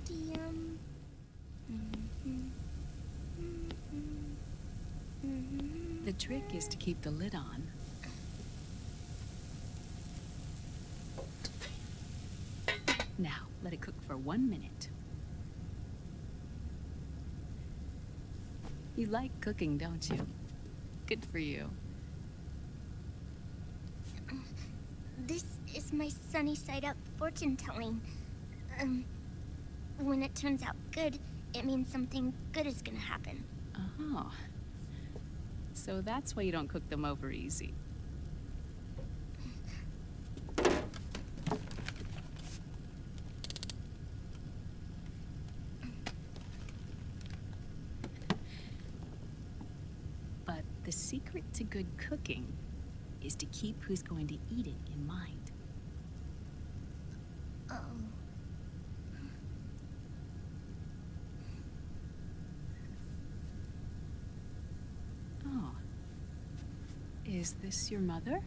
Sodium. The trick is to keep the lid on. Now, let it cook for 1 minute. You like cooking, don't you? Good for you. This is my sunny side up fortune telling. When it turns out good, it means something good is gonna happen. Oh. So that's why you don't cook them over easy. But the secret to good cooking is to keep who's going to eat it in mind. Oh. Oh. Is this your mother?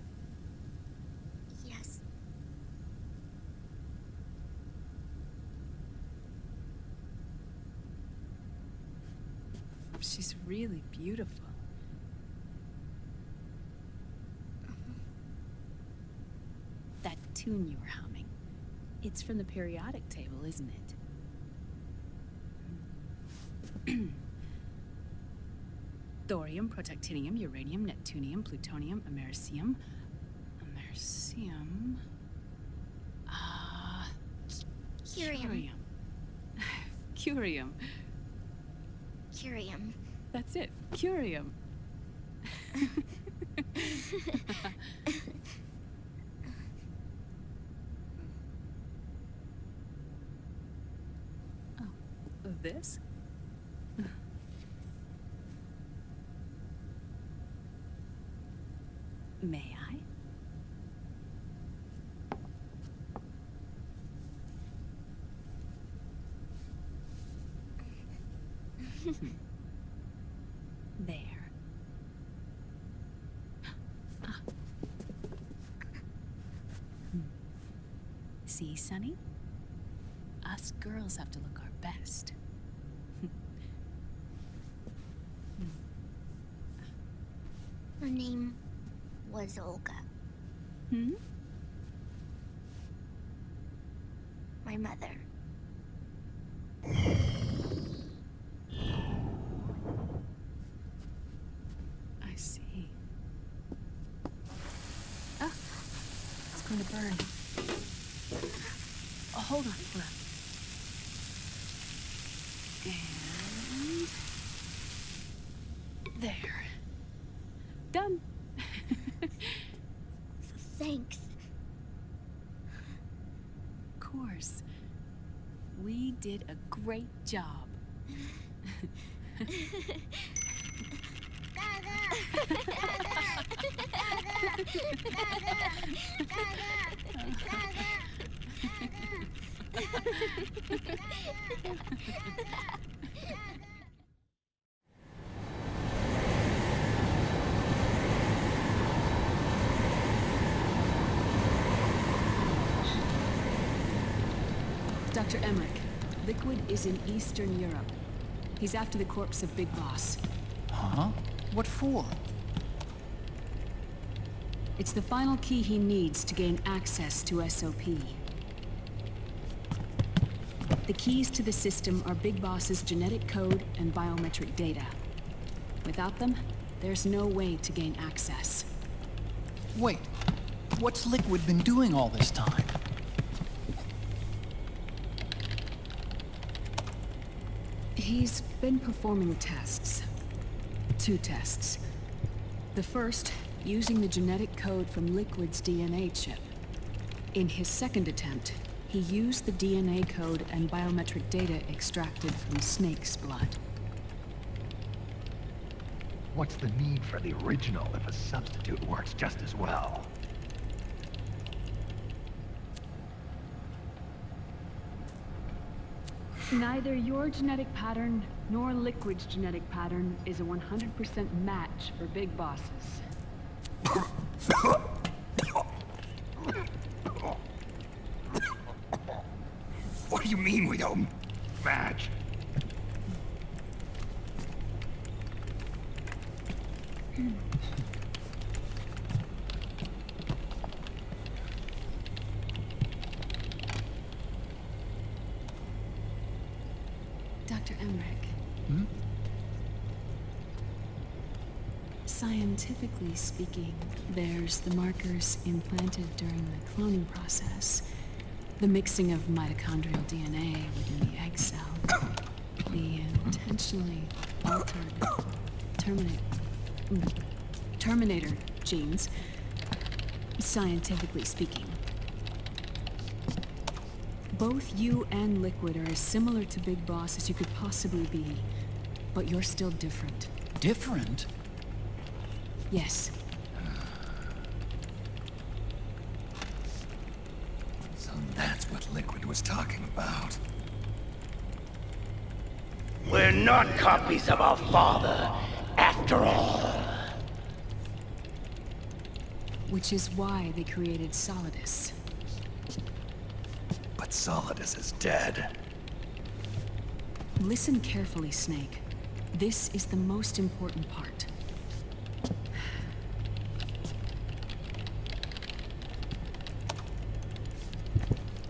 Yes. She's really beautiful. That tune you were humming, it's from the periodic table, isn't it? Thorium, protactinium, uranium, neptunium, plutonium, americium. Americium. Curium. Curium. Curium. That's it. Curium. Oh, this? May I? There. Ah. See, Sonny? Us girls have to look our best. Her name was Olga. Hmm? My mother. I see. Ah, it's going to burn. Oh, hold on, hold on. And there. Done. Thanks. Of course. We did a great job. Dr. Emmerich, Liquid is in Eastern Europe. He's after the corpse of Big Boss. Huh? What for? It's the final key he needs to gain access to SOP. The keys to the system are Big Boss's genetic code and biometric data. Without them, there's no way to gain access. Wait, what's Liquid been doing all this time? He's been performing tests. 2 tests. The first, using the genetic code from Liquid's DNA chip. In his second attempt, he used the DNA code and biometric data extracted from Snake's blood. What's the need for the original if a substitute works just as well? Neither your genetic pattern nor Liquid's genetic pattern is a 100% match for Big Bosses. What do you mean we don't? match. Dr. Emmerich. Hmm? Scientifically speaking, there's the markers implanted during the cloning process, the mixing of mitochondrial DNA within the egg cell, the intentionally altered terminator genes, scientifically speaking. Both you and Liquid are as similar to Big Boss as you could possibly be, but you're still different. Different? Yes. So that's what Liquid was talking about. We're not copies of our father, after all. Which is why they created Solidus. But Solidus is dead. Listen carefully, Snake. This is the most important part.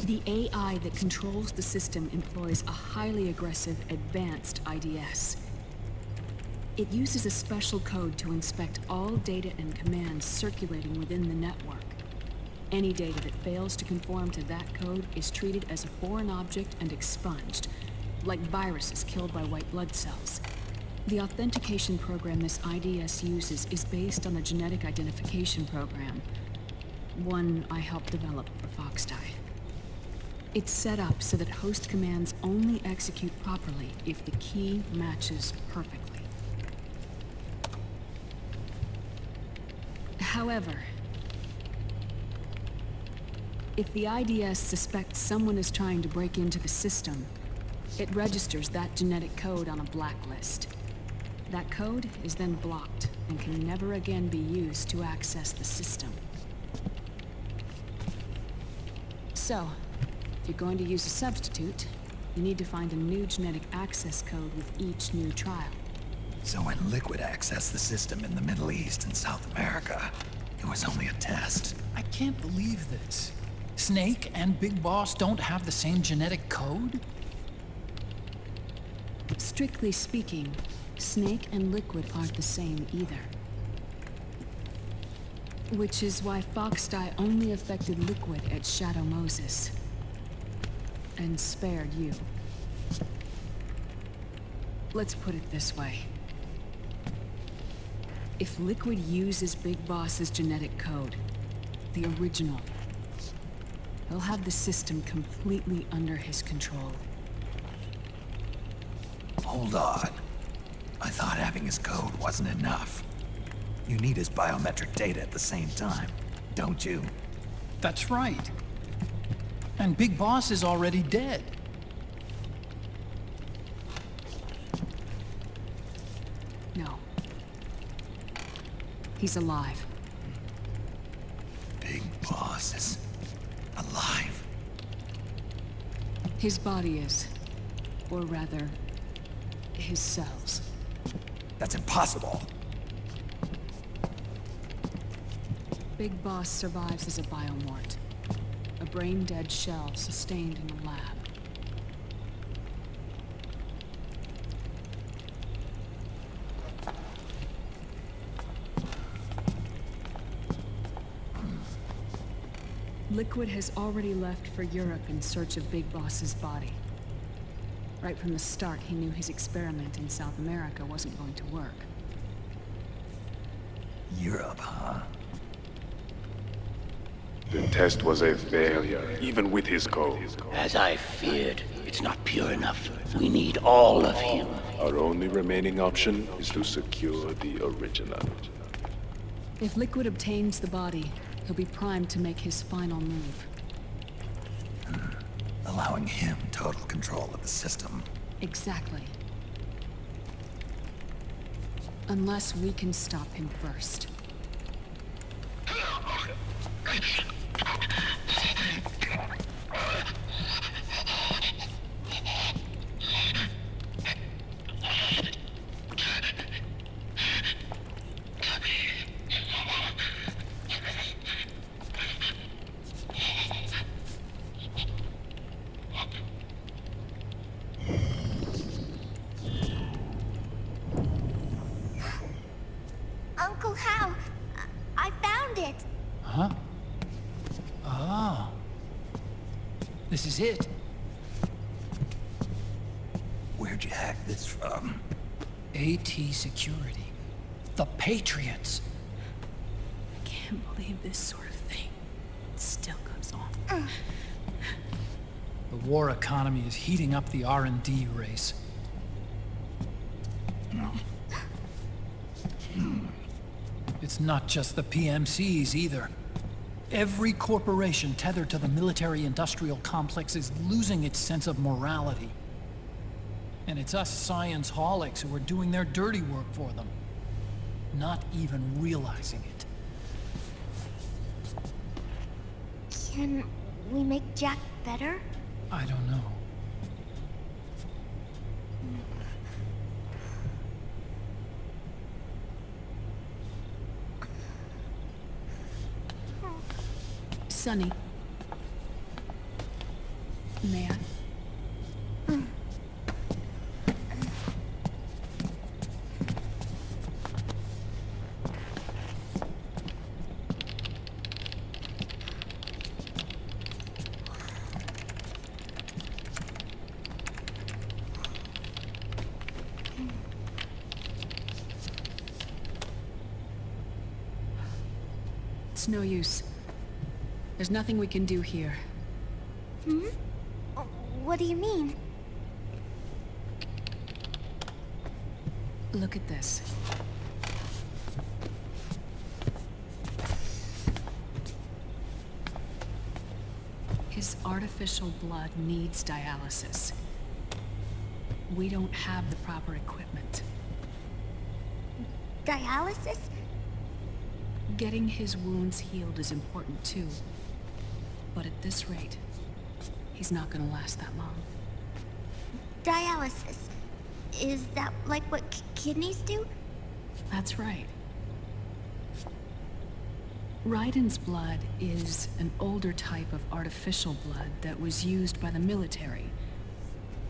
The AI that controls the system employs a highly aggressive, advanced IDS. It uses a special code to inspect all data and commands circulating within the network. Any data that fails to conform to that code is treated as a foreign object and expunged, like viruses killed by white blood cells. The authentication program this IDS uses is based on a genetic identification program, one I helped develop for Foxdie. It's set up so that host commands only execute properly if the key matches perfectly. However, if the IDS suspects someone is trying to break into the system, it registers that genetic code on a blacklist. That code is then blocked and can never again be used to access the system. So, if you're going to use a substitute, you need to find a new genetic access code with each new trial. So when Liquid accessed the system in the Middle East and South America, it was only a test. I can't believe this. Snake and Big Boss don't have the same genetic code? Strictly speaking, Snake and Liquid aren't the same either. Which is why Foxdie only affected Liquid at Shadow Moses. And spared you. Let's put it this way. If Liquid uses Big Boss's genetic code, the original, he'll have the system completely under his control. Hold on. I thought having his code wasn't enough. You need his biometric data at the same time, don't you? That's right. And Big Boss is already dead. No. He's alive. Big Boss is alive. His body is. Or rather, his cells. That's impossible. Big Boss survives as a biomort. A brain-dead shell sustained in a lab. Liquid has already left for Europe in search of Big Boss's body. Right from the start, he knew his experiment in South America wasn't going to work. Europe, huh? The test was a failure, even with his code. As I feared, it's not pure enough. We need all of him. Our only remaining option is to secure the original. If Liquid obtains the body, he'll be primed to make his final move. Allowing him total control of the system. Exactly. Unless we can stop him first. This is it. Where'd you hack this from? AT Security. The Patriots. I can't believe this sort of thing still goes on. The war economy is heating up the R&D race. It's not just the PMCs either. Every corporation tethered to the military-industrial complex is losing its sense of morality. And it's us science-holics who are doing their dirty work for them, not even realizing it. Can we make Jack better? I don't know. Sonny. May I? It's no use. There's nothing we can do here. Hmm? What do you mean? Look at this. His artificial blood needs dialysis. We don't have the proper equipment. Dialysis? Getting his wounds healed is important too. But at this rate, he's not gonna last that long. Dialysis. Is that like what kidneys do? That's right. Raiden's blood is an older type of artificial blood that was used by the military,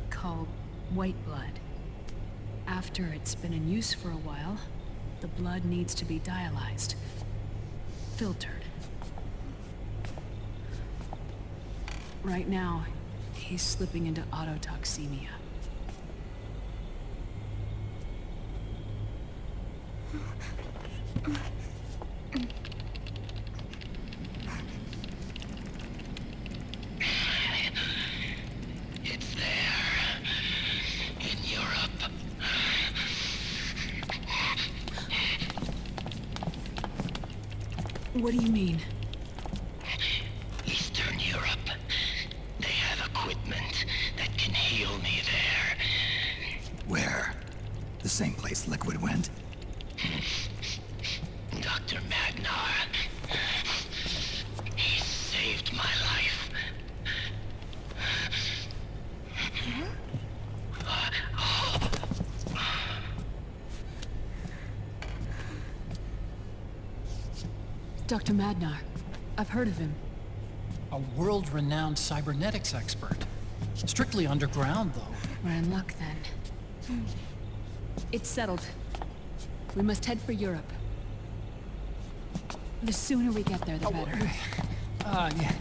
called white blood. After it's been in use for a while, the blood needs to be dialyzed, filtered. Right now, he's slipping into autotoxemia. It's there. In Europe. What do you mean? Eastern Europe. They have equipment that can heal me there. Where? The same place Liquid went? Dr. Magnar. He saved my life. Dr. Madnar. I've heard of him. A world-renowned cybernetics expert. Strictly underground, though. We're in luck then. It's settled. We must head for Europe. The sooner we get there, the better. Yeah.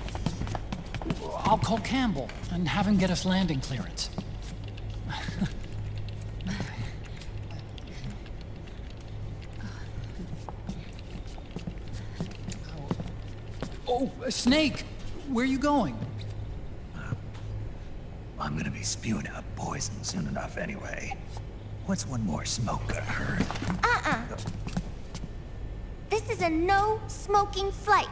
I'll call Campbell and have him get us landing clearance. Oh, Snake! Where are you going? I'm gonna be spewing out poison soon enough anyway. What's one more smoke gonna hurt? This is a no-smoking flight.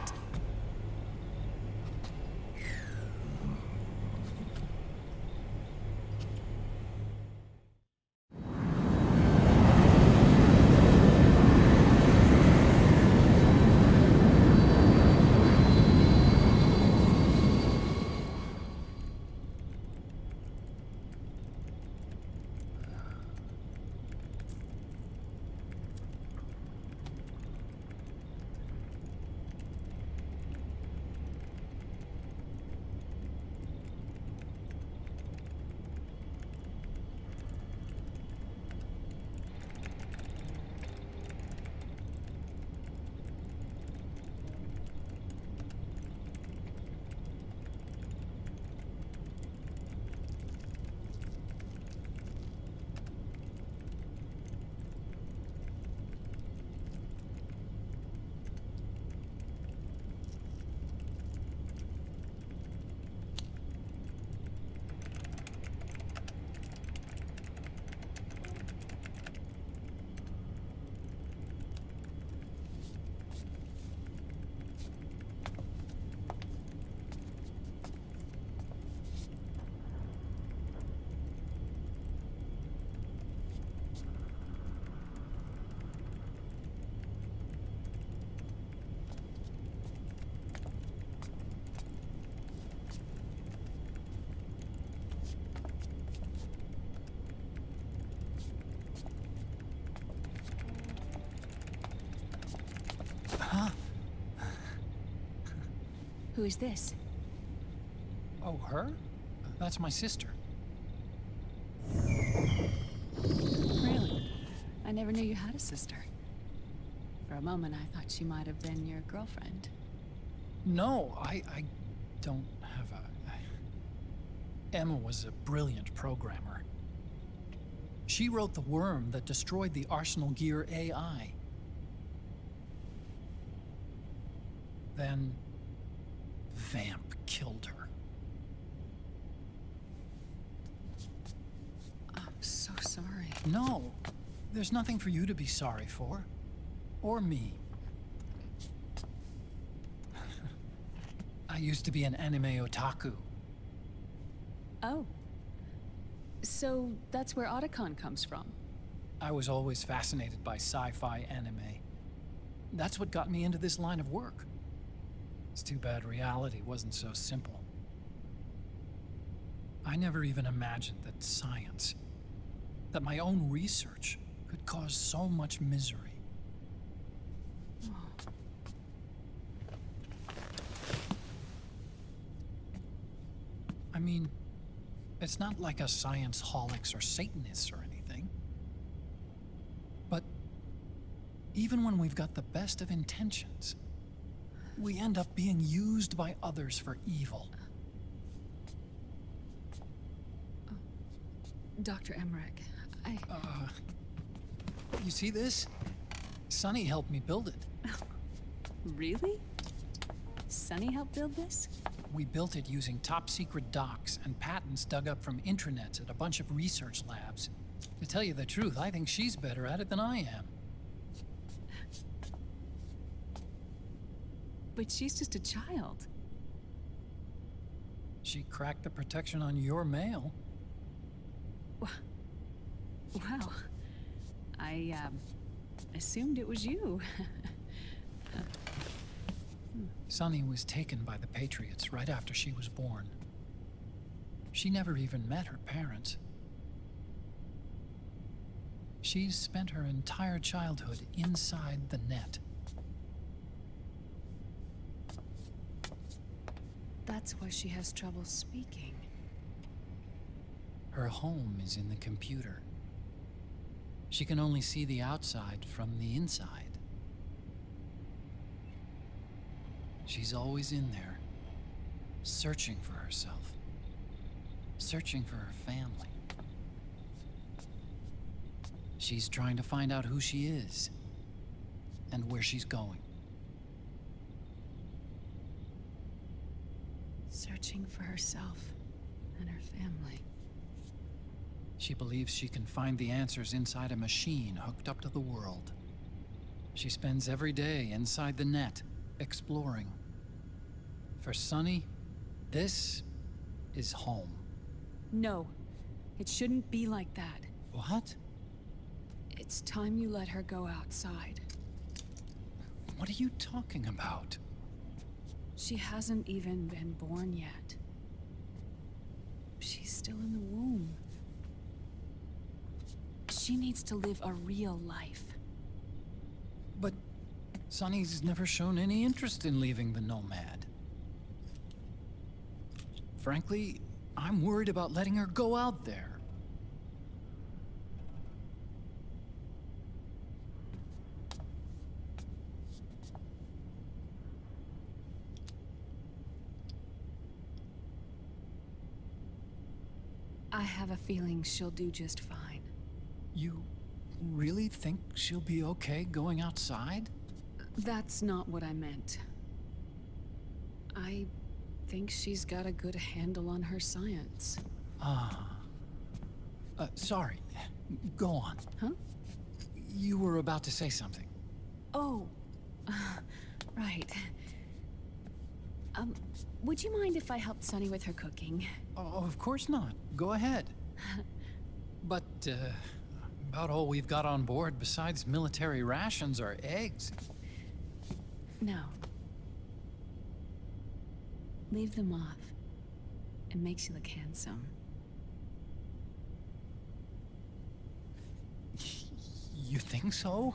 Who is this? Oh, her? That's my sister. Really? I never knew you had a sister. For a moment, I thought she might have been your girlfriend. No, I don't have a... Emma was a brilliant programmer. She wrote the worm that destroyed the Arsenal Gear AI. Then... Vamp killed her. I'm so sorry. No, there's nothing for you to be sorry for. Or me. I used to be an anime otaku. Oh. So that's where Otacon comes from. I was always fascinated by sci-fi anime. That's what got me into this line of work. It's too bad reality wasn't so simple. I never even imagined that science, that my own research, could cause so much misery. I mean, it's not like us science-holics or Satanists or anything. But even when we've got the best of intentions, we end up being used by others for evil. Dr. Emmerich, You see this? Sonny helped me build it. Really? Sonny helped build this? We built it using top-secret docs and patents dug up from intranets at a bunch of research labs. To tell you the truth, I think she's better at it than I am. But she's just a child. She cracked the protection on your mail. Wow. I, assumed it was you. Sunny was taken by the Patriots right after she was born. She never even met her parents. She's spent her entire childhood inside the net. That's why she has trouble speaking. Her home is in the computer. She can only see the outside from the inside. She's always in there, searching for herself, searching for her family. She's trying to find out who she is and where she's going. Searching for herself and her family. She believes she can find the answers inside a machine hooked up to the world. She spends every day inside the net, exploring. For Sunny, this is home. No, it shouldn't be like that. What? It's time you let her go outside. What are you talking about? She hasn't even been born yet. She's still in the womb. She needs to live a real life. But Sunny's never shown any interest in leaving the Nomad. Frankly, I'm worried about letting her go out there. I have a feeling she'll do just fine. You really think she'll be okay going outside? That's not what I meant. I think she's got a good handle on her science. Sorry. Go on. Huh? You were about to say something. Oh, right. Would you mind if I helped Sunny with her cooking? Oh, of course not. Go ahead. But, about all we've got on board besides military rations are eggs. No. Leave them off. It makes you look handsome. You think so?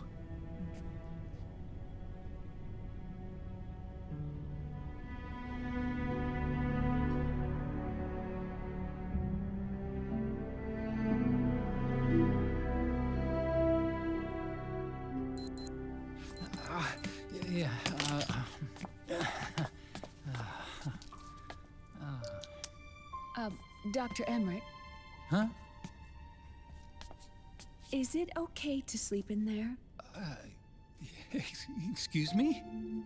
Dr. Emmerich, Huh? is it okay to sleep in there? Excuse me?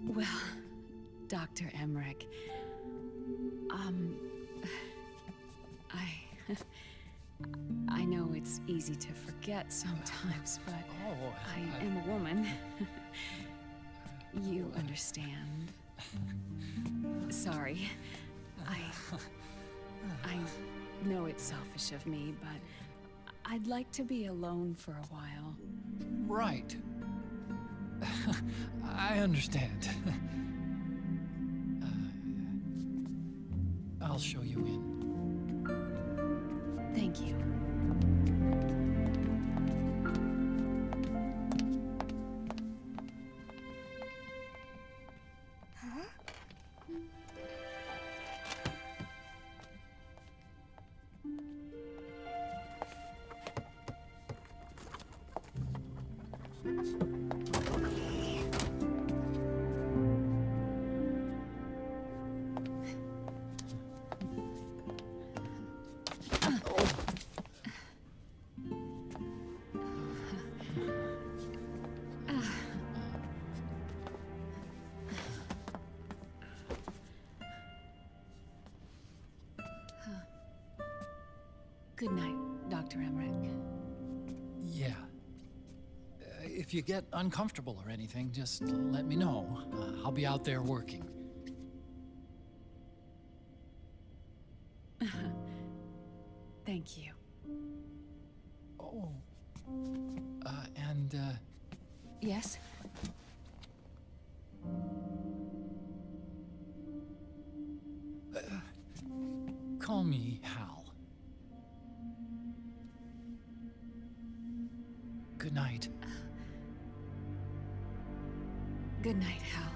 Well, Dr. Emmerich, I know it's easy to forget sometimes, but Oh, I am a woman. You understand. Sorry. I know it's selfish of me, but I'd like to be alone for a while. Right. I understand. I'll show you in. Thank you. Good night, Dr. Emmerich. Yeah. If you get uncomfortable or anything, just let me know. I'll be out there working. Thank you. Oh. Yes? Call me Hal. Good night. Good night, Hal.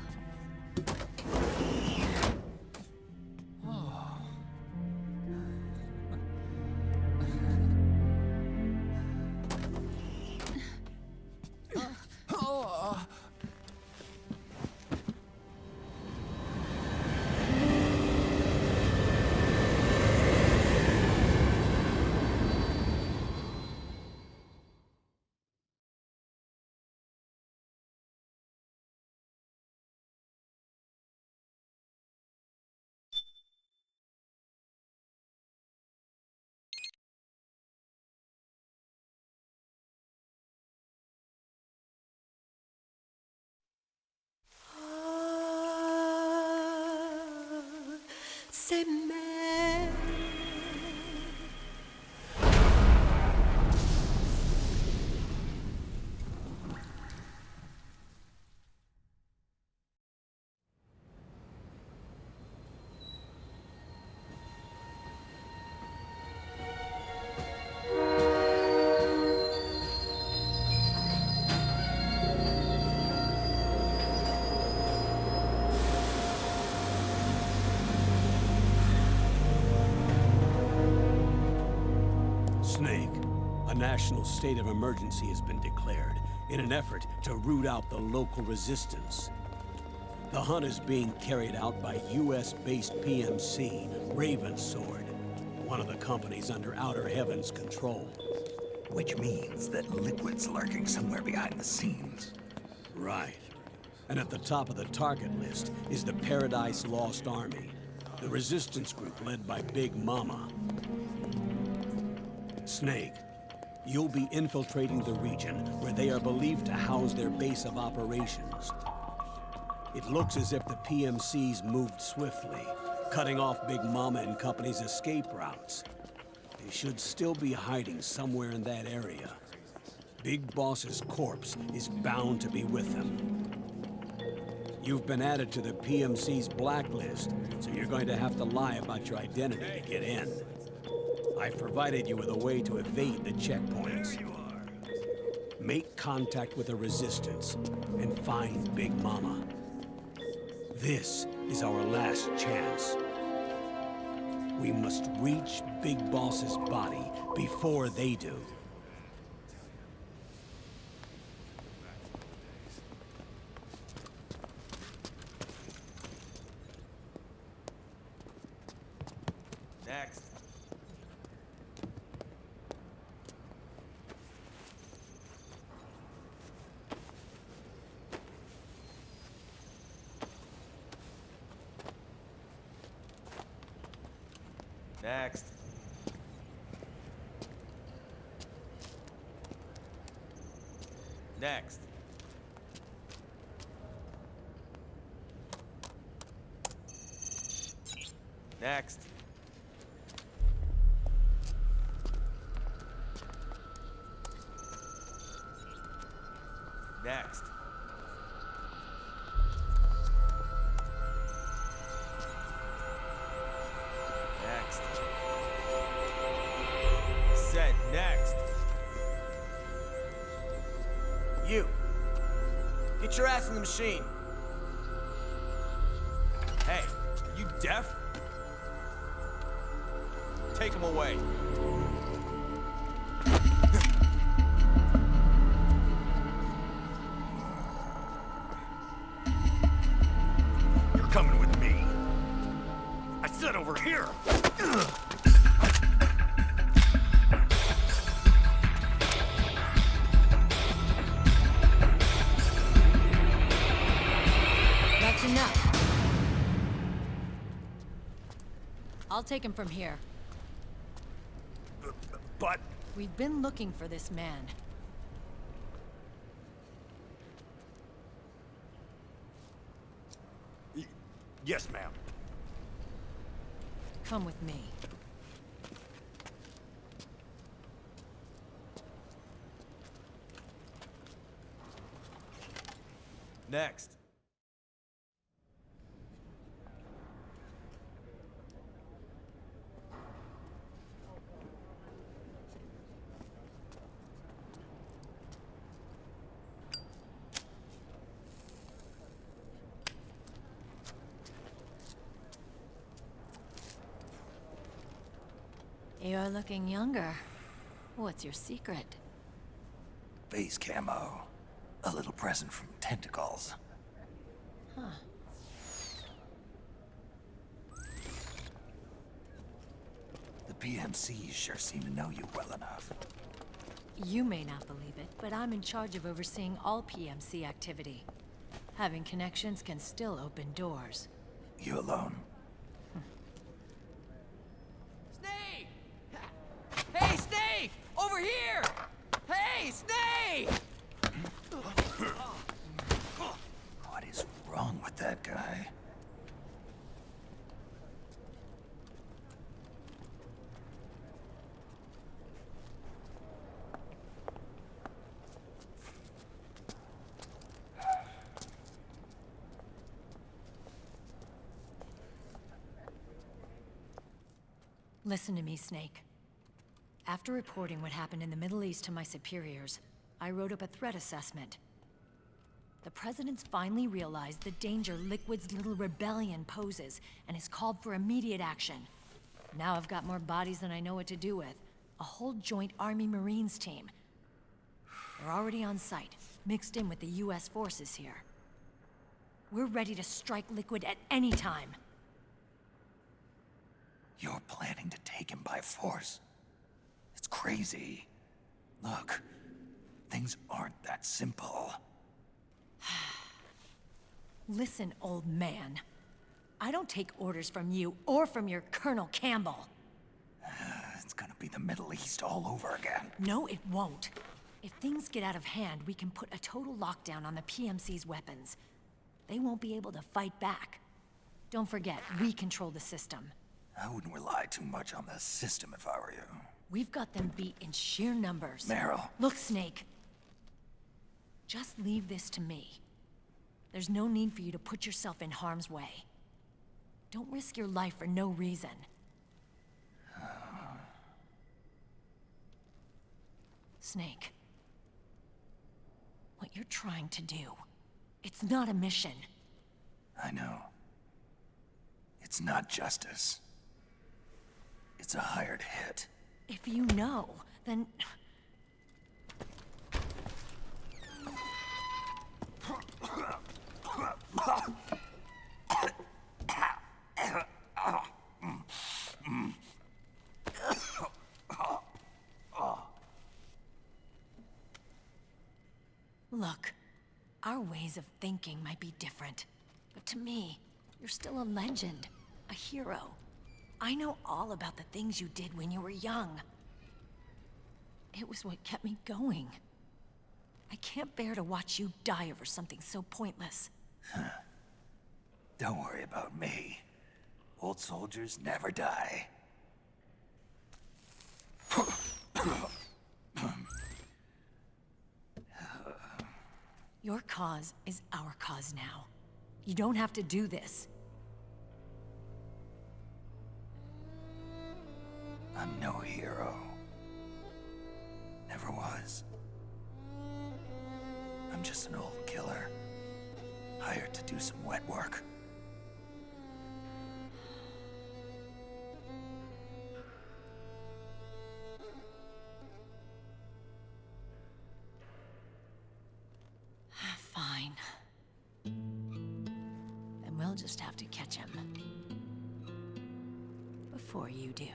C'est mère. Snake, a national state of emergency has been declared in an effort to root out the local resistance. The hunt is being carried out by US-based PMC, Ravensword, one of the companies under Outer Heaven's control. Which means that Liquid's lurking somewhere behind the scenes. Right. And at the top of the target list is the Paradise Lost Army, the resistance group led by Big Mama. Snake, you'll be infiltrating the region where they are believed to house their base of operations. It looks as if the PMC's moved swiftly, cutting off Big Mama and company's escape routes. They should still be hiding somewhere in that area. Big Boss's corpse is bound to be with them. You've been added to the PMC's blacklist, so you're going to have to lie about your identity to get in. I've provided you with a way to evade the checkpoints. Make contact with the Resistance and find Big Mama. This is our last chance. We must reach Big Boss's body before they do. Next. Next. Next. Next. Next. Next. Said next. You. Get your ass in the machine. Hey, are you deaf? Take him away. You're coming with me. I said over here. That's enough. I'll take him from here. But... We've been looking for this man. Yes, ma'am. Come with me. Next. You're looking younger. What's your secret? Base camo. A little present from Tentacles. Huh. The PMCs sure seem to know you well enough. You may not believe it, but I'm in charge of overseeing all PMC activity. Having connections can still open doors. You alone? Snake! Hey, Snake! Over here! Hey, Snake! What is wrong with that guy? Listen to me, Snake. After reporting what happened in the Middle East to my superiors, I wrote up a threat assessment. The President's finally realized the danger Liquid's little rebellion poses and has called for immediate action. Now I've got more bodies than I know what to do with. A whole joint Army-Marines team. They're already on site, mixed in with the US forces here. We're ready to strike Liquid at any time. You're planning to take him by force? It's crazy. Look, things aren't that simple. Listen, old man. I don't take orders from you or from your Colonel Campbell. It's gonna be the Middle East all over again. No, it won't. If things get out of hand, we can put a total lockdown on the PMC's weapons. They won't be able to fight back. Don't forget, we control the system. I wouldn't rely too much on the system if I were you. We've got them beat in sheer numbers. Meryl. Look, Snake. Just leave this to me. There's no need for you to put yourself in harm's way. Don't risk your life for no reason. Snake. What you're trying to do, it's not a mission. I know. It's not justice. It's a hired hit. If you know, then... Look, our ways of thinking might be different, but to me, you're still a legend, a hero. I know all about the things you did when you were young. It was what kept me going. I can't bear to watch you die over something so pointless. Don't worry about me. Old soldiers never die. Your cause is our cause now. You don't have to do this. I'm no hero. Never was. I'm just an old killer, hired to do some wet work. Fine. Then we'll just have to catch him. Before you do.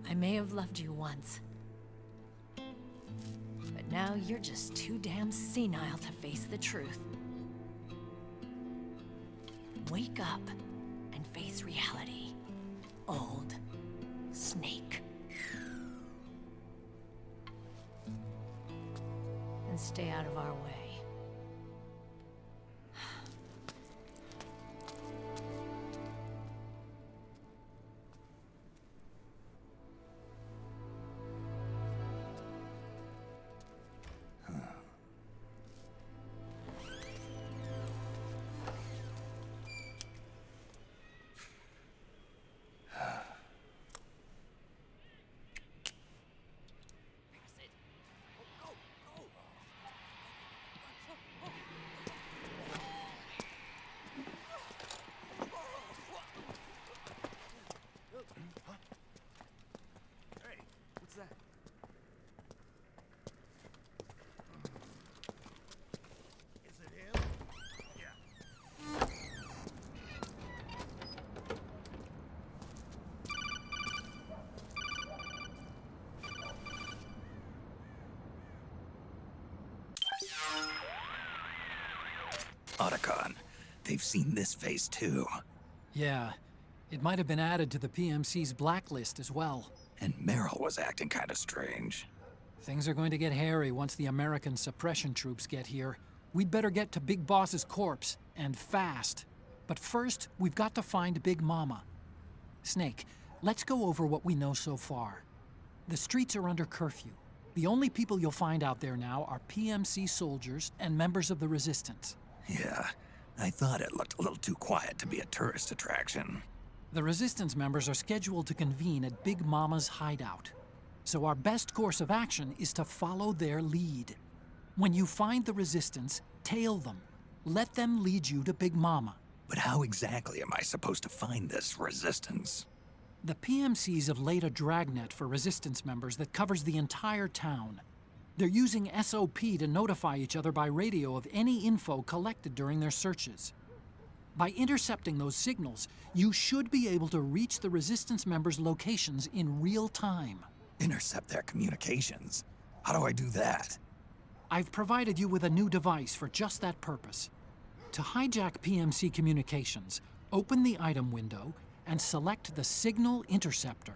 I may have loved you once. But now you're just too damn senile to face the truth. Wake up and face reality. Old Snake. And stay out of our way. Otacon, they've seen this face too. Yeah, it might have been added to the PMC's blacklist as well. And Merrill was acting kind of strange. Things are going to get hairy once the American suppression troops get here. We'd better get to Big Boss's corpse, and fast. But first, we've got to find Big Mama. Snake, let's go over what we know so far. The streets are under curfew. The only people you'll find out there now are PMC soldiers and members of the Resistance. Yeah, I thought it looked a little too quiet to be a tourist attraction. The Resistance members are scheduled to convene at Big Mama's hideout. So our best course of action is to follow their lead. When you find the Resistance, tail them. Let them lead you to Big Mama. But how exactly am I supposed to find this Resistance? The PMCs have laid a dragnet for Resistance members that covers the entire town. They're using SOP to notify each other by radio of any info collected during their searches. By intercepting those signals, you should be able to reach the Resistance members' locations in real time. Intercept their communications? How do I do that? I've provided you with a new device for just that purpose. To hijack PMC communications, open the item window and select the Signal Interceptor.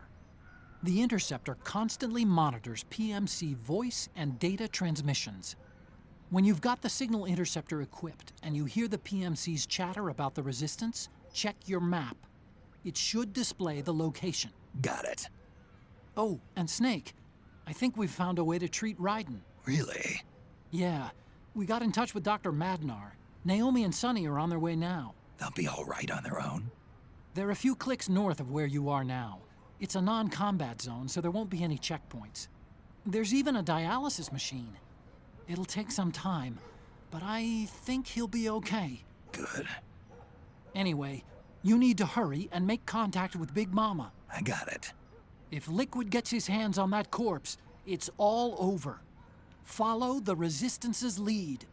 The interceptor constantly monitors PMC voice and data transmissions. When you've got the Signal Interceptor equipped and you hear the PMC's chatter about the Resistance, check your map. It should display the location. Got it. Oh, and Snake, I think we've found a way to treat Raiden. Really? Yeah, we got in touch with Dr. Madnar. Naomi and Sonny are on their way now. They'll be all right on their own? They're a few clicks north of where you are now. It's a non-combat zone, so there won't be any checkpoints. There's even a dialysis machine. It'll take some time, but I think he'll be okay. Good. Anyway, you need to hurry and make contact with Big Mama. I got it. If Liquid gets his hands on that corpse, it's all over. Follow the Resistance's lead.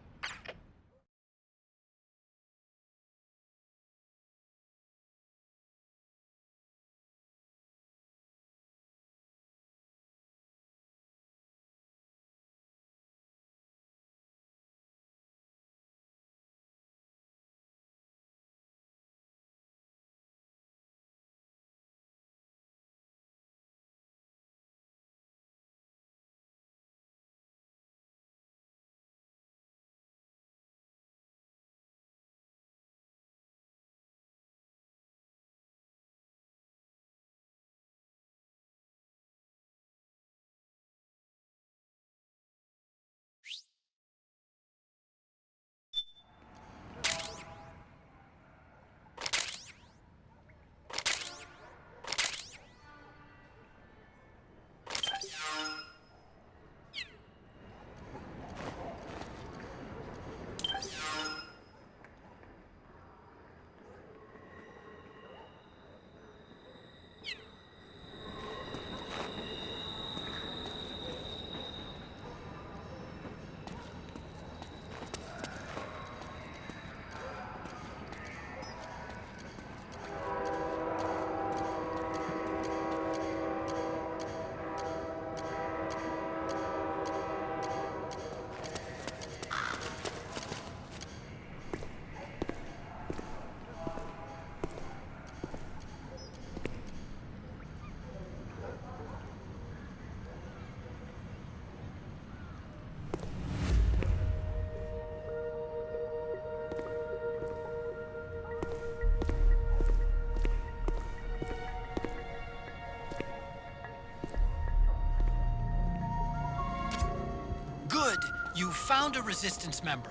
You found a Resistance member.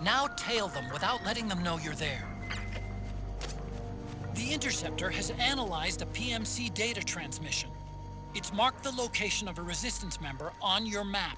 Now tail them without letting them know you're there. The Interceptor has analyzed a PMC data transmission. It's marked the location of a Resistance member on your map.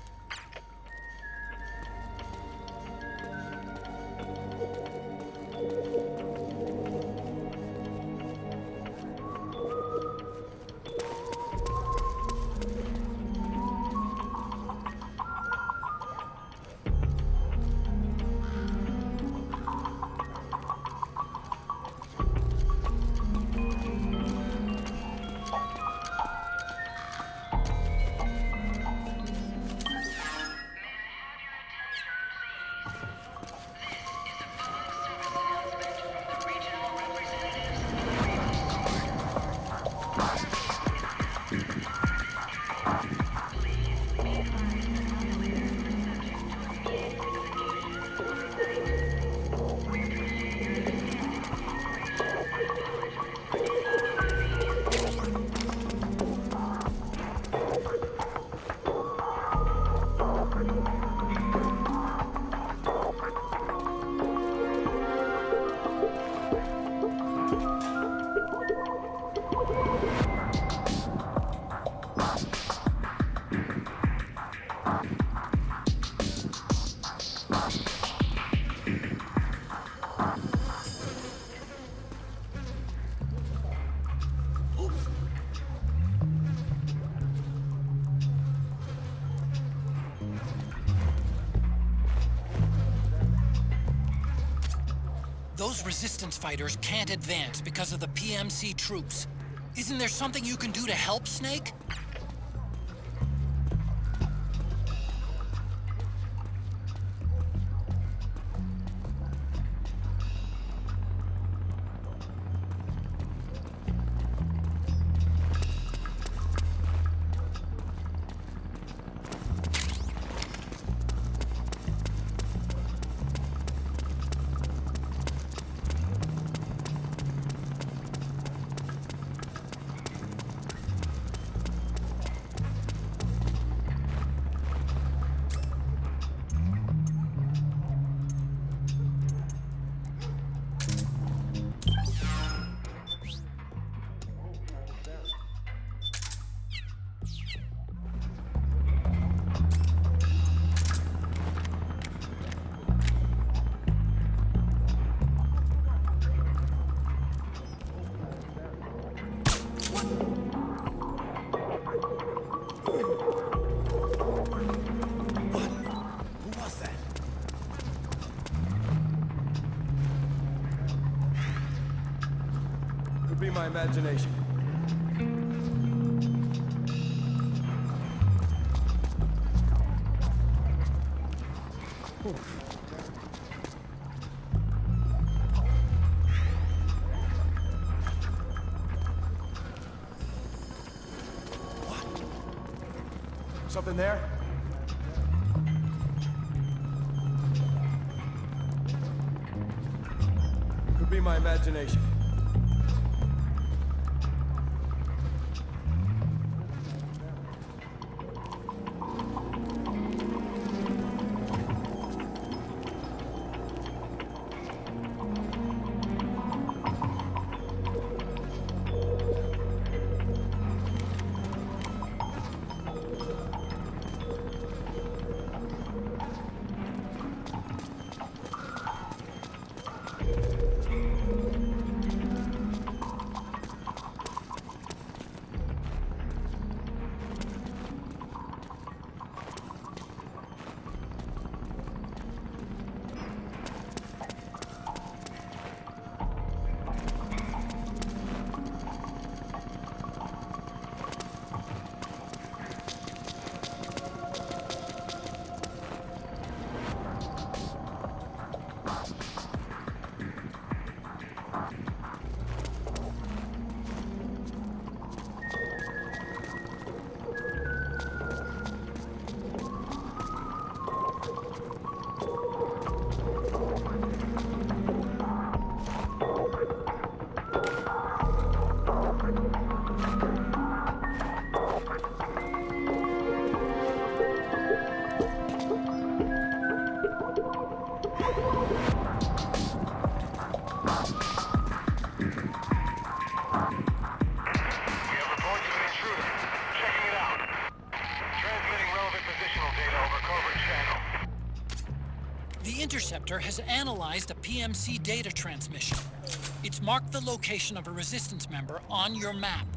Those Resistance fighters can't advance because of the PMC troops. Isn't there something you can do to help, Snake? Be my imagination. What? Something there? Could be my imagination. The interceptor has analyzed a PMC data transmission. It's marked the location of a resistance member on your map.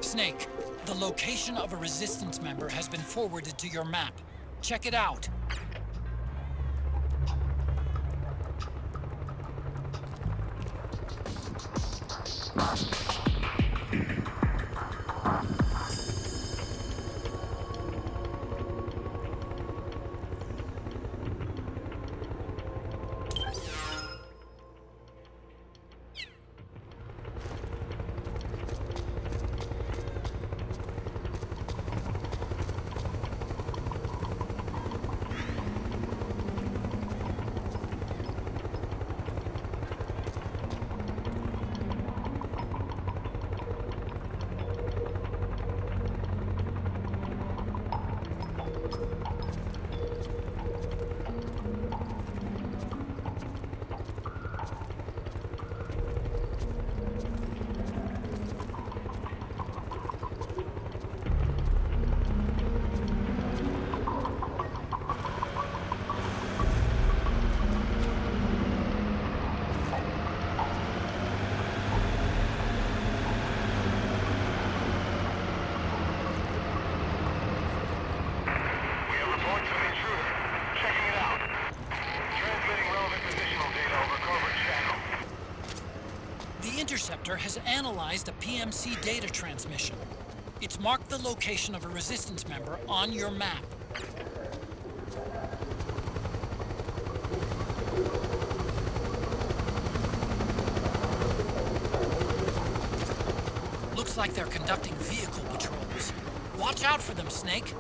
Snake, the location of a resistance member has been forwarded to your map. Check it out. The interceptor has analyzed a PMC data transmission. It's marked the location of a resistance member on your map. Looks like they're conducting vehicle patrols. Watch out for them, Snake.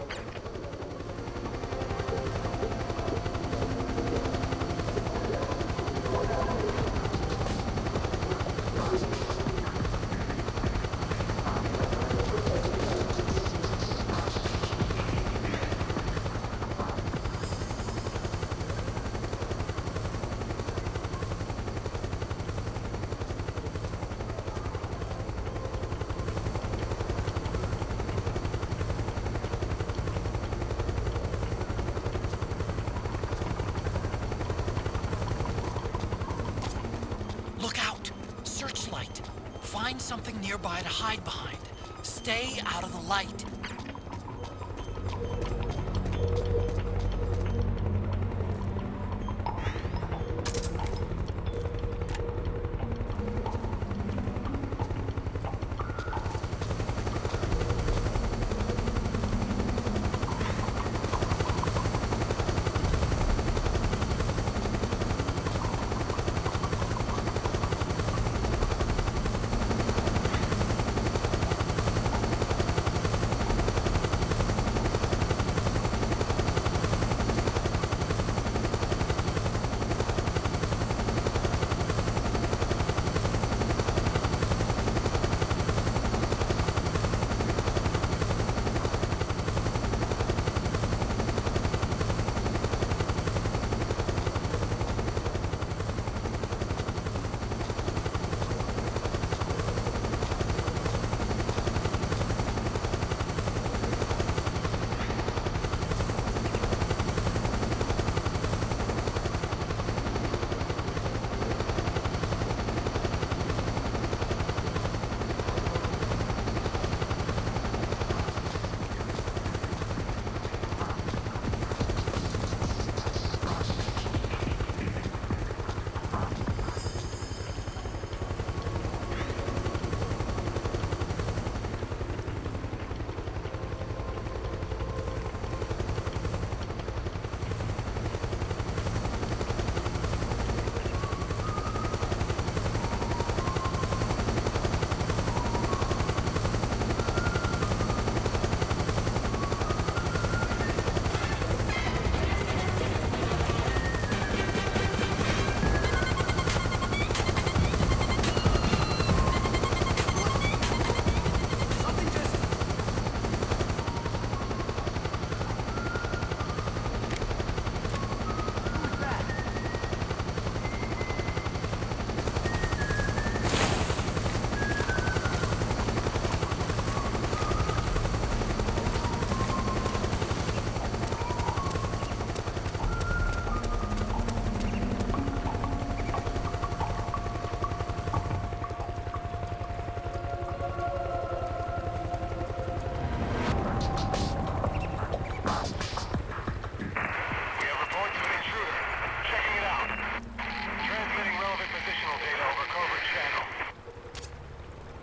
Find something nearby to hide behind. Stay out of the light.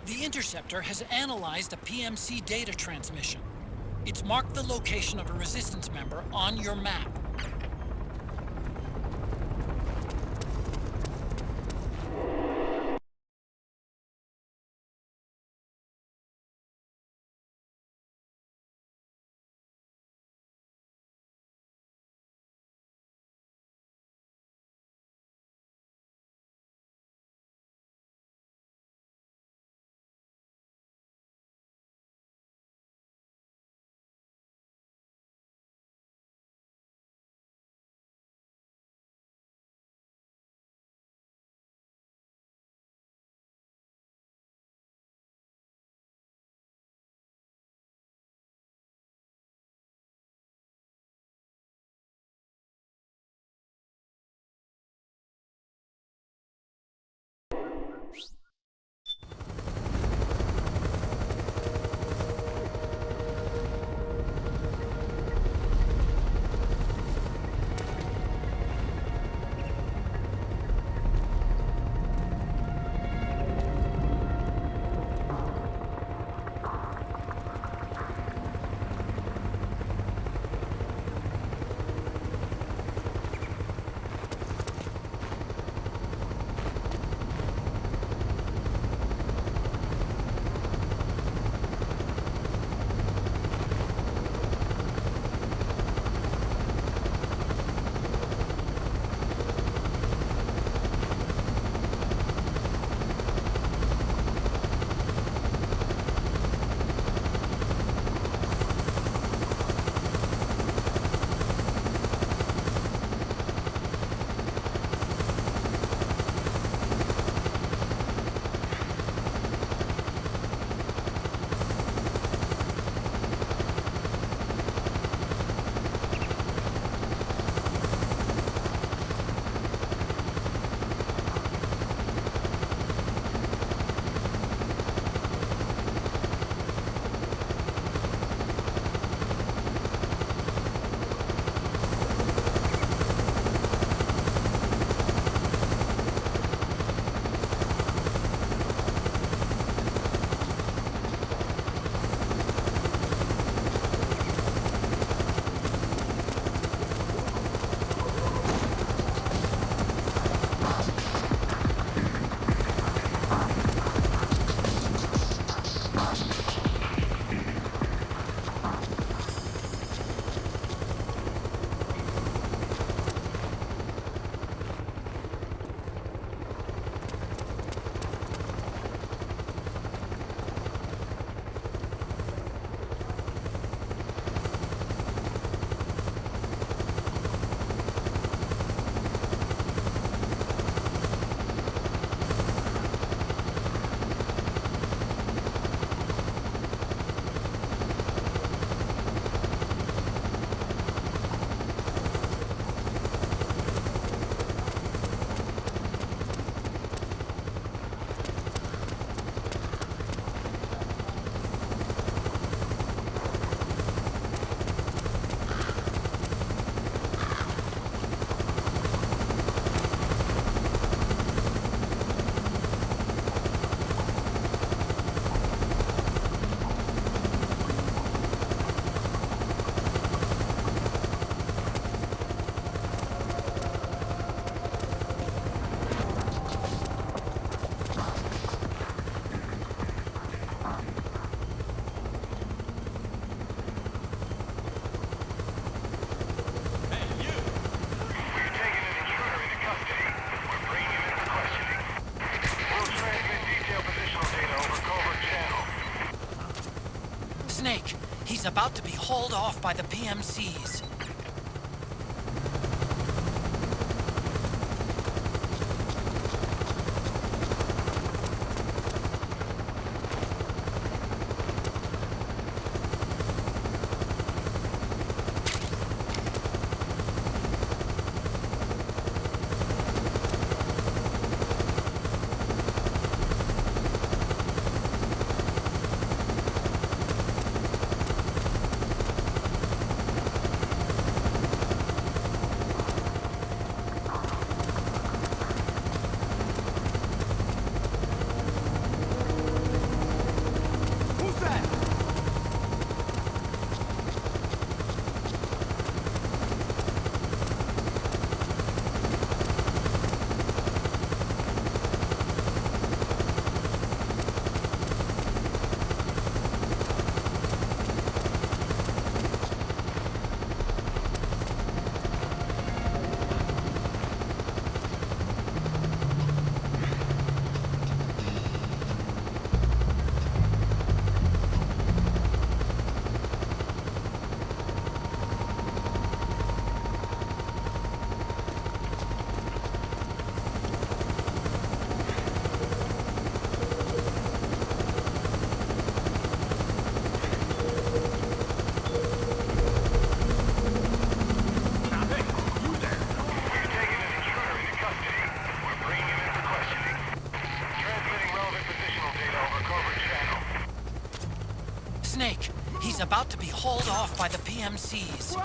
The interceptor has analyzed a PMC data transmission. It's marked the location of a resistance member on your map. about to be hauled off by the PMCs. Snake, he's about to be hauled off by the PMCs.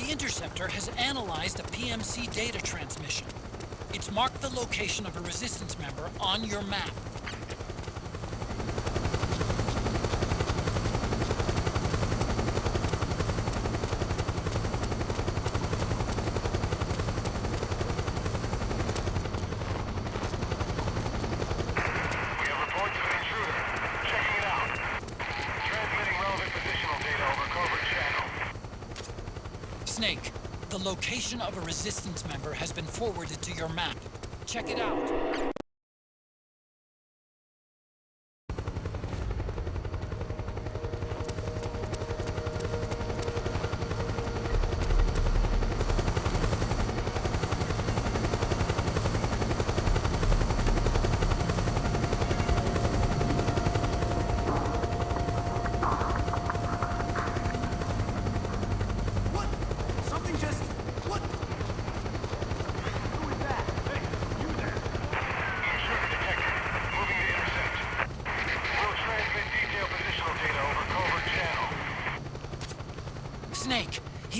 Interceptor has analyzed a PMC data transmission. It's marked the location of a resistance member on your map. Snake, the location of a resistance member has been forwarded to your map. Check it out.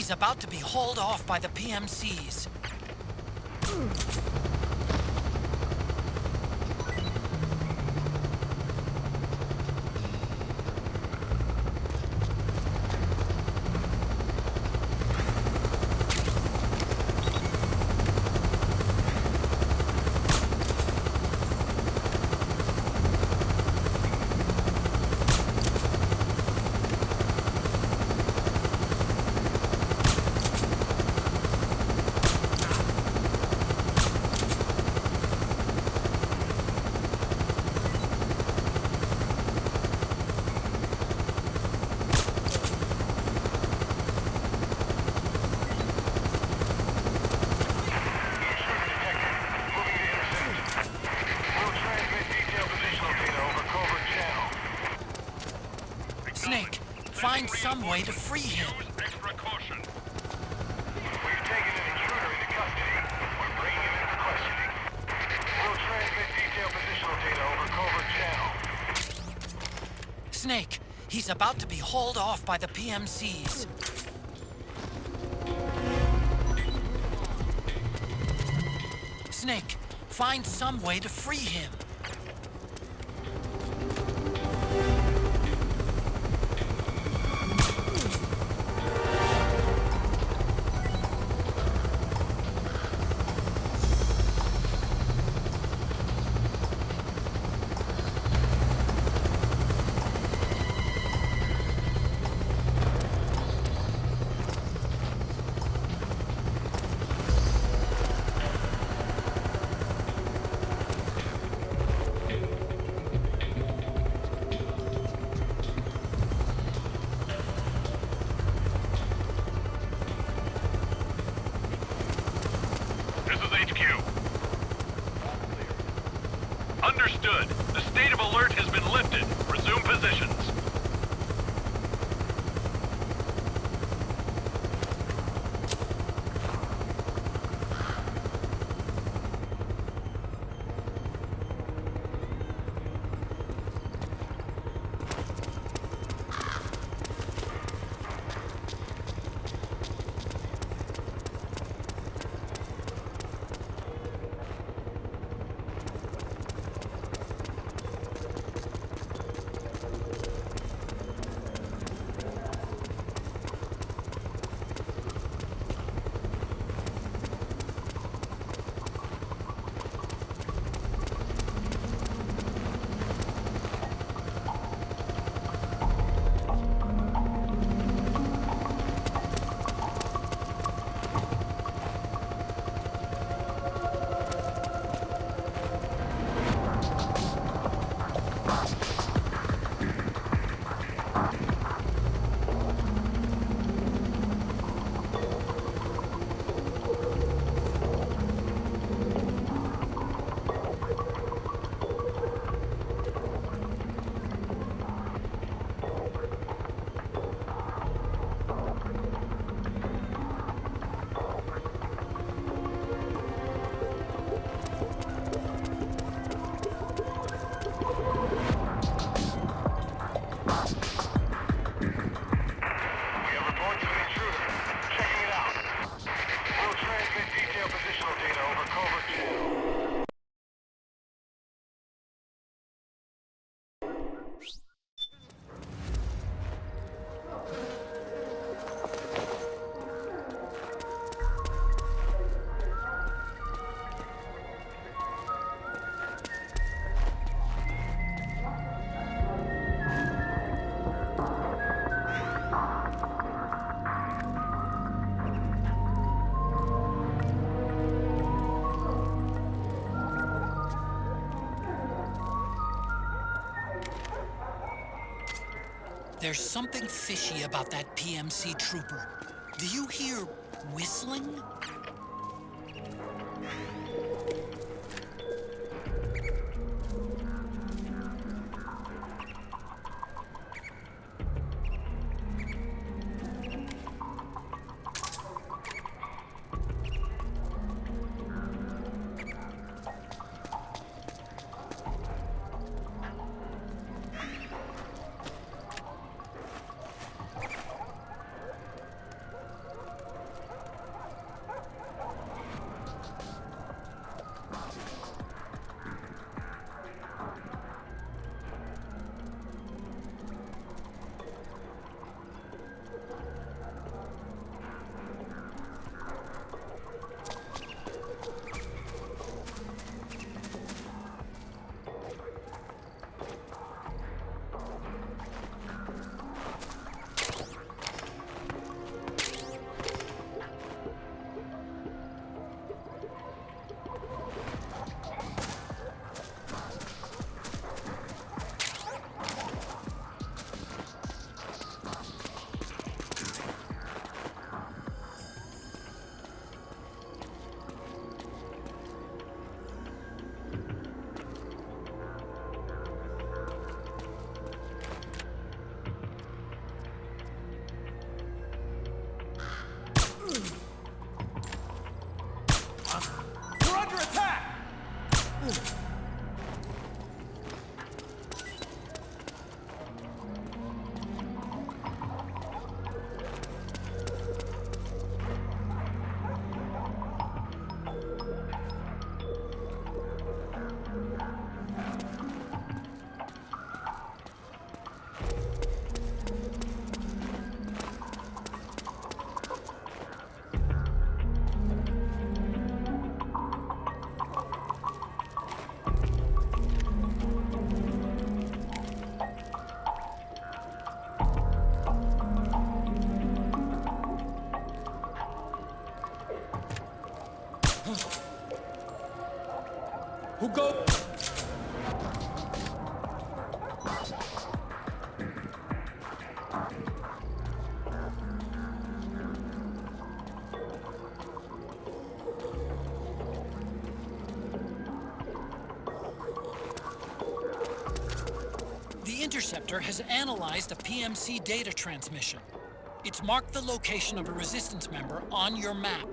He's about to be hauled off by the PMCs. Snake, find some way to free him. Extra caution. We've taken an intruder into custody. We're bringing him in for questioning. We'll transmit detailed positional data over covert channel. Snake, he's about to be hauled off by the PMCs. Snake, find some way to free him. Understood. The state of alert has been lifted. Resume positions. There's something fishy about that PMC trooper. Do you hear whistling? Who go? The Interceptor has analyzed a PMC data transmission. It's marked the location of a Resistance member on your map.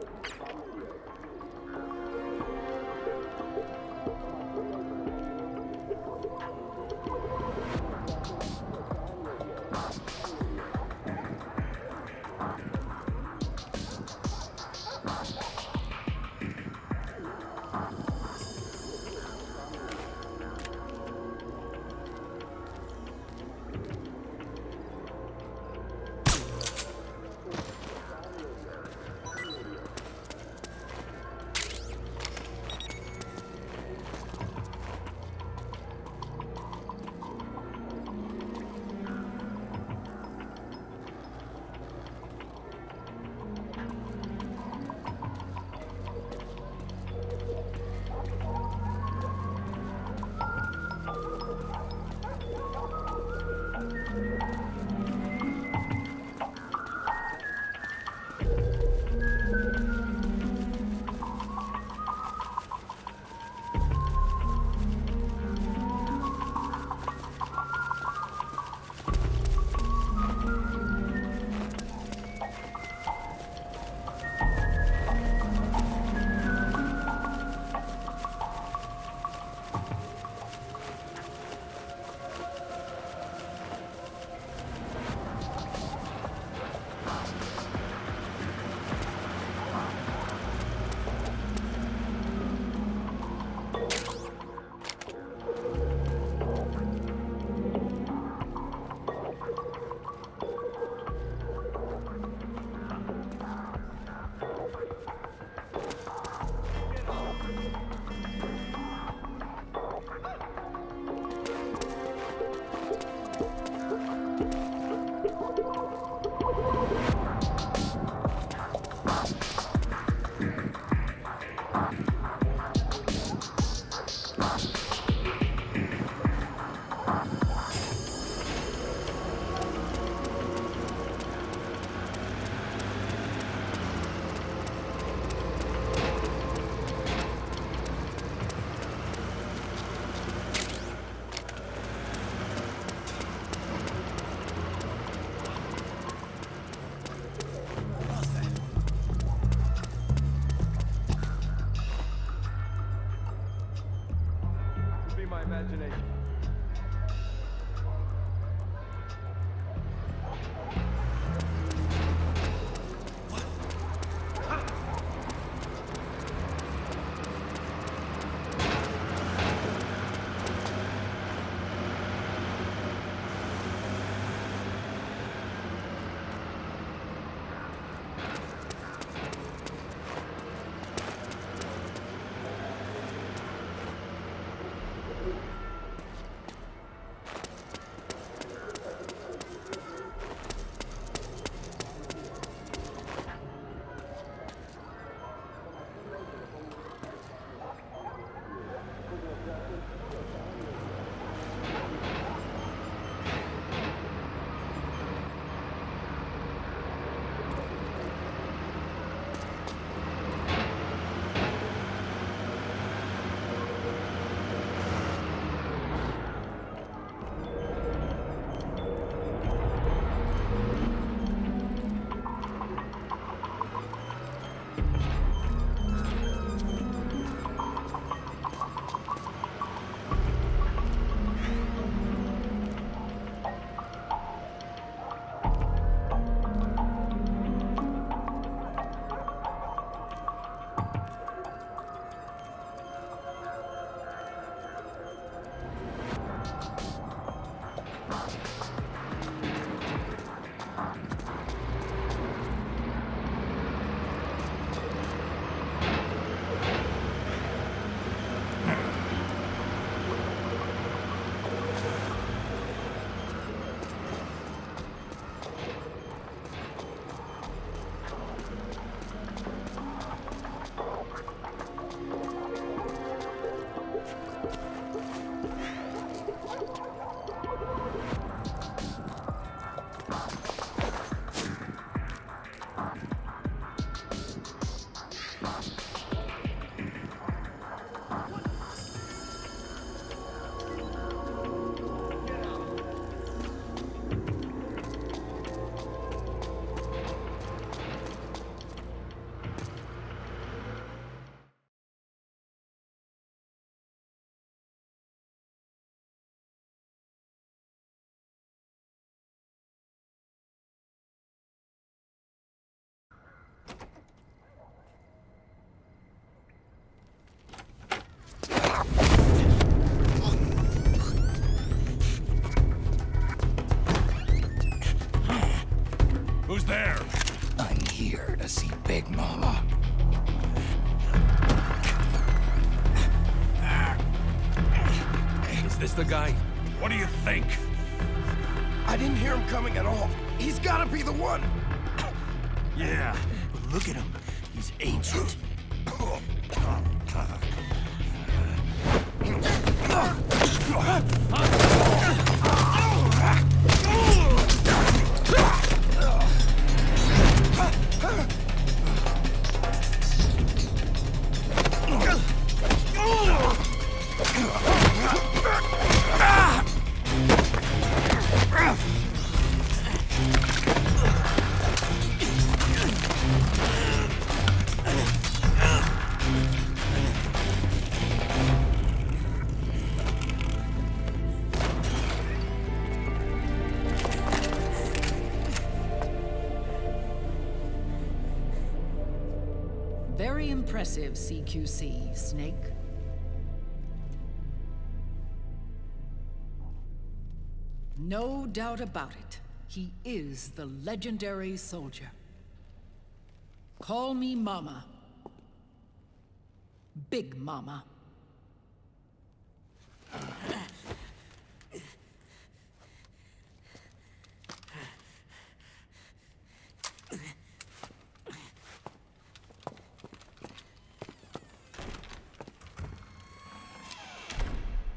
Who's there? I'm here to see Big Mama. Is this the guy? What do you think? I didn't hear him coming at all. He's gotta be the one. Yeah, but look at him. He's ancient. Very impressive, CQC, Snake. No doubt about it. He is the legendary soldier. Call me Mama. Big Mama.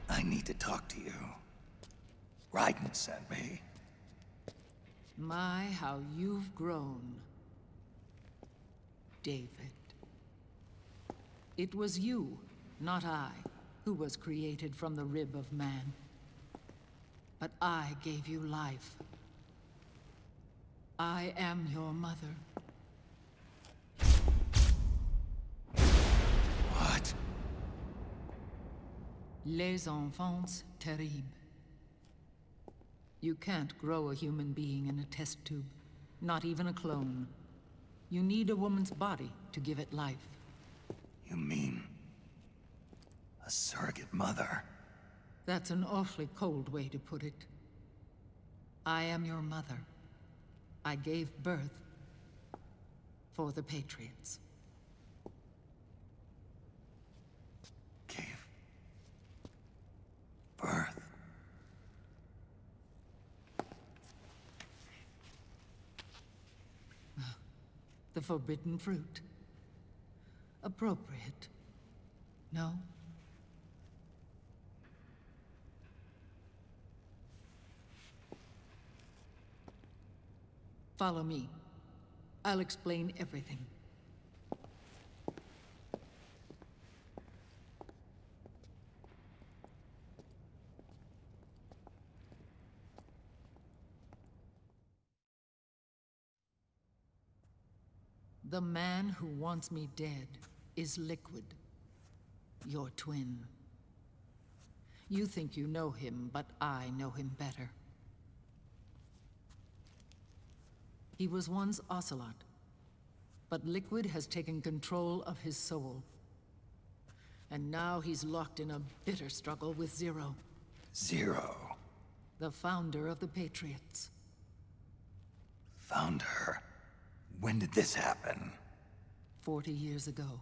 I need to talk to you. Raiden sent me. My, how you've grown, David. It was you, not I, who was created from the rib of man. But I gave you life. I am your mother. What? Les enfants terribles. You can't grow a human being in a test tube, not even a clone. You need a woman's body to give it life. You mean a surrogate mother? That's an awfully cold way to put it. I am your mother. I gave birth for the Patriots. Gave birth? The forbidden fruit. Appropriate. No? Follow me. I'll explain everything. The man who wants me dead is Liquid, your twin. You think you know him, but I know him better. He was once Ocelot, but Liquid has taken control of his soul. And now he's locked in a bitter struggle with Zero. Zero? The founder of the Patriots. Founder? When did this happen? 40 years ago.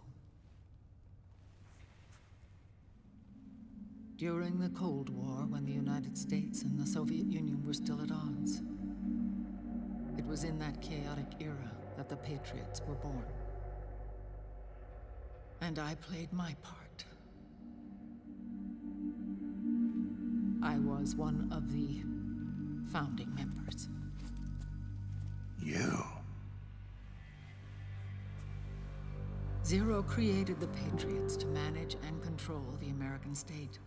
During the Cold War, when the United States and the Soviet Union were still at odds. It was in that chaotic era that the Patriots were born. And I played my part. I was one of the founding members. You? Zero created the Patriots to manage and control the American state.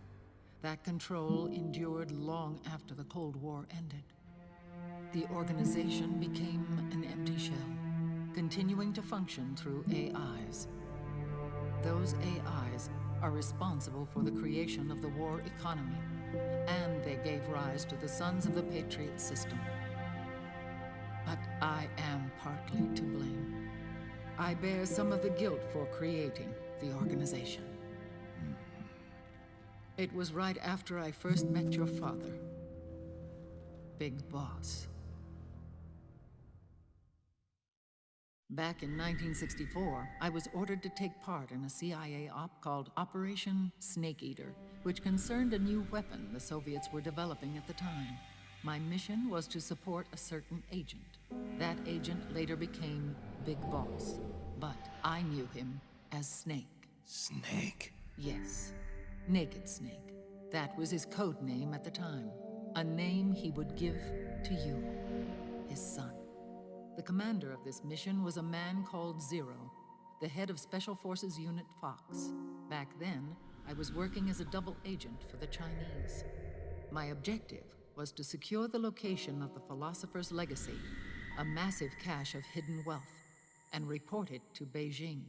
That control endured long after the Cold War ended. The organization became an empty shell, continuing to function through AIs. Those AIs are responsible for the creation of the war economy, and they gave rise to the Sons of the Patriot system. But I am partly to blame. I bear some of the guilt for creating the organization. It was right after I first met your father, Big Boss. Back in 1964, I was ordered to take part in a CIA op called Operation Snake Eater, which concerned a new weapon the Soviets were developing at the time. My mission was to support a certain agent. That agent later became Big Boss, but I knew him as Snake. Snake? Yes, Naked Snake. That was his code name at the time. A name he would give to you, his son. The commander of this mission was a man called Zero, the head of Special Forces Unit Fox. Back then, I was working as a double agent for the Chinese. My objective was to secure the location of the Philosopher's Legacy, a massive cache of hidden wealth, and report it to Beijing.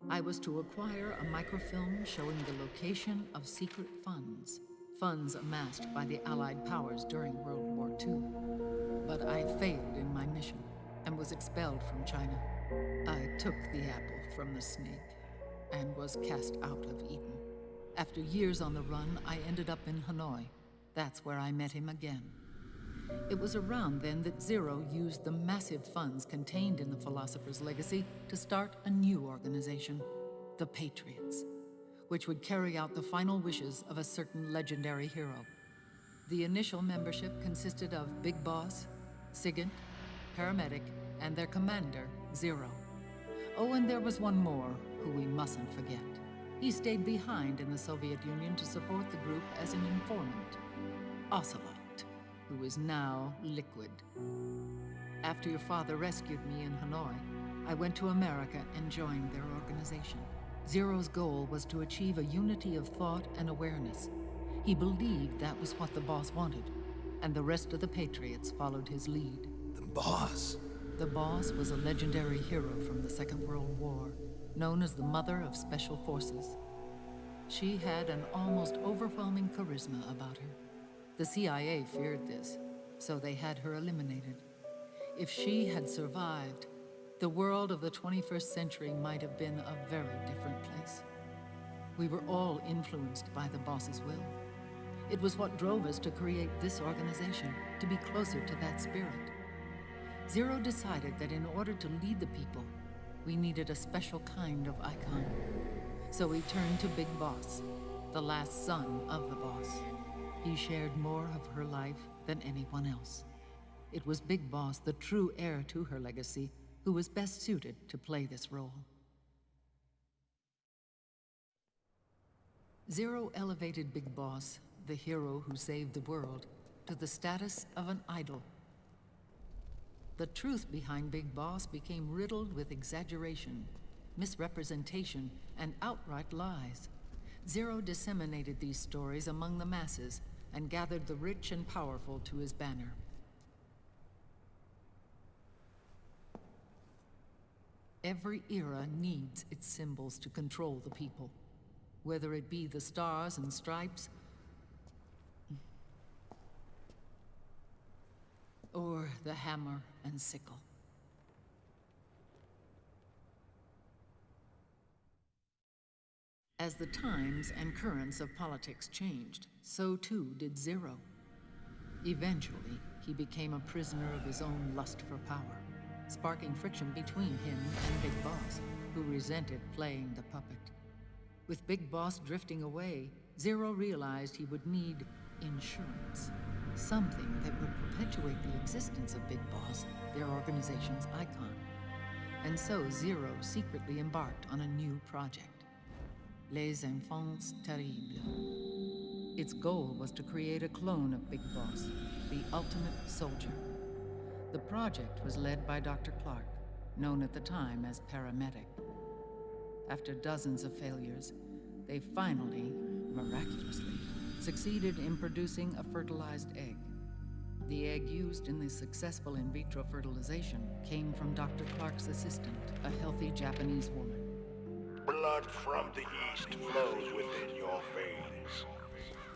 I was to acquire a microfilm showing the location of secret funds amassed by the Allied powers during World War II. But I failed in my mission and was expelled from China. I took the apple from the snake and was cast out of Eden. After years on the run, I ended up in Hanoi. That's where I met him again. It was around then that Zero used the massive funds contained in the Philosopher's Legacy to start a new organization, the Patriots, which would carry out the final wishes of a certain legendary hero. The initial membership consisted of Big Boss, Sigint, Paramedic, and their commander, Zero. Oh, and there was one more who we mustn't forget. He stayed behind in the Soviet Union to support the group as an informant, Ocelot, who is now Liquid. After your father rescued me in Hanoi, I went to America and joined their organization. Zero's goal was to achieve a unity of thought and awareness. He believed that was what the boss wanted, and the rest of the Patriots followed his lead. The boss? The boss was a legendary hero from the Second World War, known as the Mother of Special Forces. She had an almost overwhelming charisma about her. The CIA feared this, so they had her eliminated. If she had survived, the world of the 21st century might have been a very different place. We were all influenced by the boss's will. It was what drove us to create this organization, to be closer to that spirit. Zero decided that in order to lead the people, we needed a special kind of icon. So we turned to Big Boss, the last son of the boss. He shared more of her life than anyone else. It was Big Boss, the true heir to her legacy, who was best suited to play this role. Zero elevated Big Boss, the hero who saved the world, to the status of an idol. The truth behind Big Boss became riddled with exaggeration, misrepresentation, and outright lies. Zero disseminated these stories among the masses and gathered the rich and powerful to his banner. Every era needs its symbols to control the people, whether it be the stars and stripes, or the hammer and sickle. As the times and currents of politics changed, so too did Zero. Eventually, he became a prisoner of his own lust for power, sparking friction between him and Big Boss, who resented playing the puppet. With Big Boss drifting away, Zero realized he would need insurance. Something that would perpetuate the existence of Big Boss, their organization's icon. And so Zero secretly embarked on a new project, Les Enfants Terribles. Its goal was to create a clone of Big Boss, the ultimate soldier. The project was led by Dr. Clark, known at the time as Paramedic. After dozens of failures, they finally, miraculously, succeeded in producing a fertilized egg. The egg used in the successful in vitro fertilization came from Dr. Clark's assistant, a healthy Japanese woman. Blood from the east flows within your veins.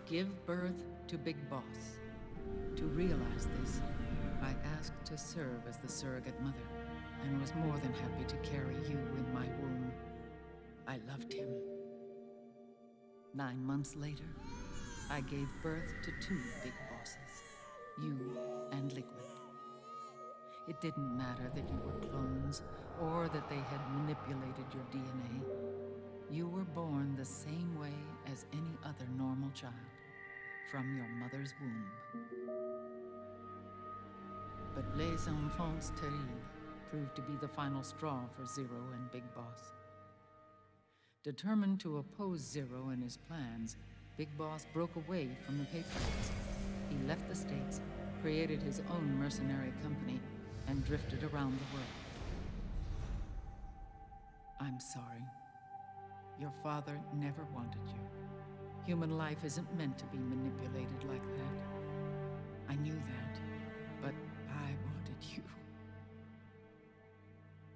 Give birth to Big Boss. To realize this, I asked to serve as the surrogate mother, and was more than happy to carry you in my womb. I loved him. 9 months later, I gave birth to 2 Big Bosses, you and Liquid. It didn't matter that you were clones, or that they had manipulated your DNA. You were born the same way as any other normal child, from your mother's womb. But les enfants terribles proved to be the final straw for Zero and Big Boss. Determined to oppose Zero and his plans, Big Boss broke away from the Patriots. He left the States, created his own mercenary company, and drifted around the world. I'm sorry. Your father never wanted you. Human life isn't meant to be manipulated like that. I knew that, but I wanted you.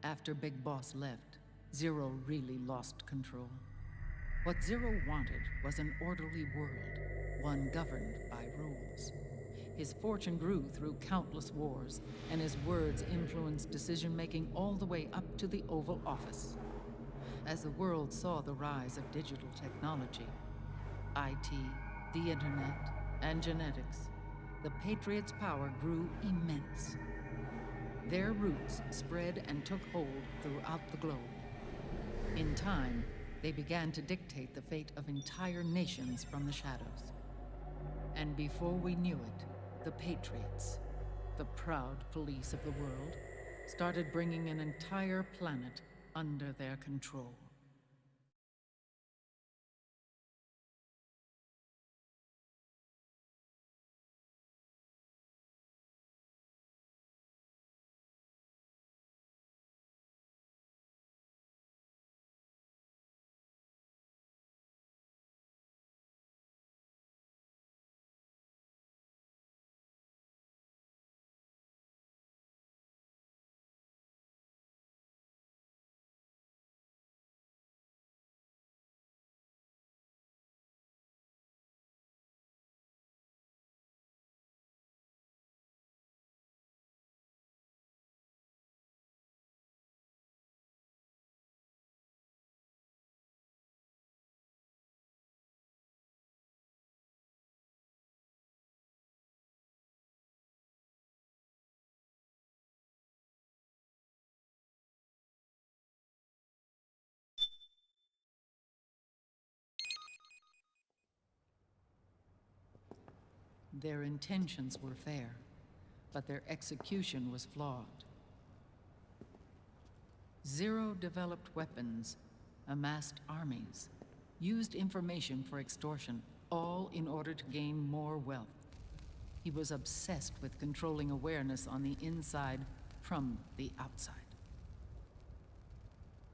After Big Boss left, Zero really lost control. What Zero wanted was an orderly world, one governed by rules. His fortune grew through countless wars, and his words influenced decision-making all the way up to the Oval Office. As the world saw the rise of digital technology, IT, the internet, and genetics, the Patriots' power grew immense. Their roots spread and took hold throughout the globe. In time, they began to dictate the fate of entire nations from the shadows. And before we knew it, the Patriots, the proud police of the world, started bringing an entire planet under their control. Their intentions were fair, but their execution was flawed. Zero developed weapons, amassed armies, used information for extortion, all in order to gain more wealth. He was obsessed with controlling awareness on the inside from the outside.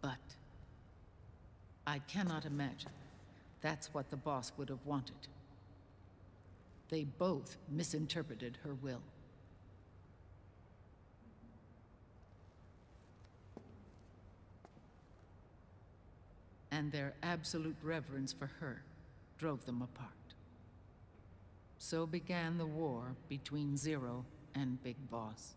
But I cannot imagine that's what the boss would have wanted. They both misinterpreted her will. And their absolute reverence for her drove them apart. So began the war between Zero and Big Boss.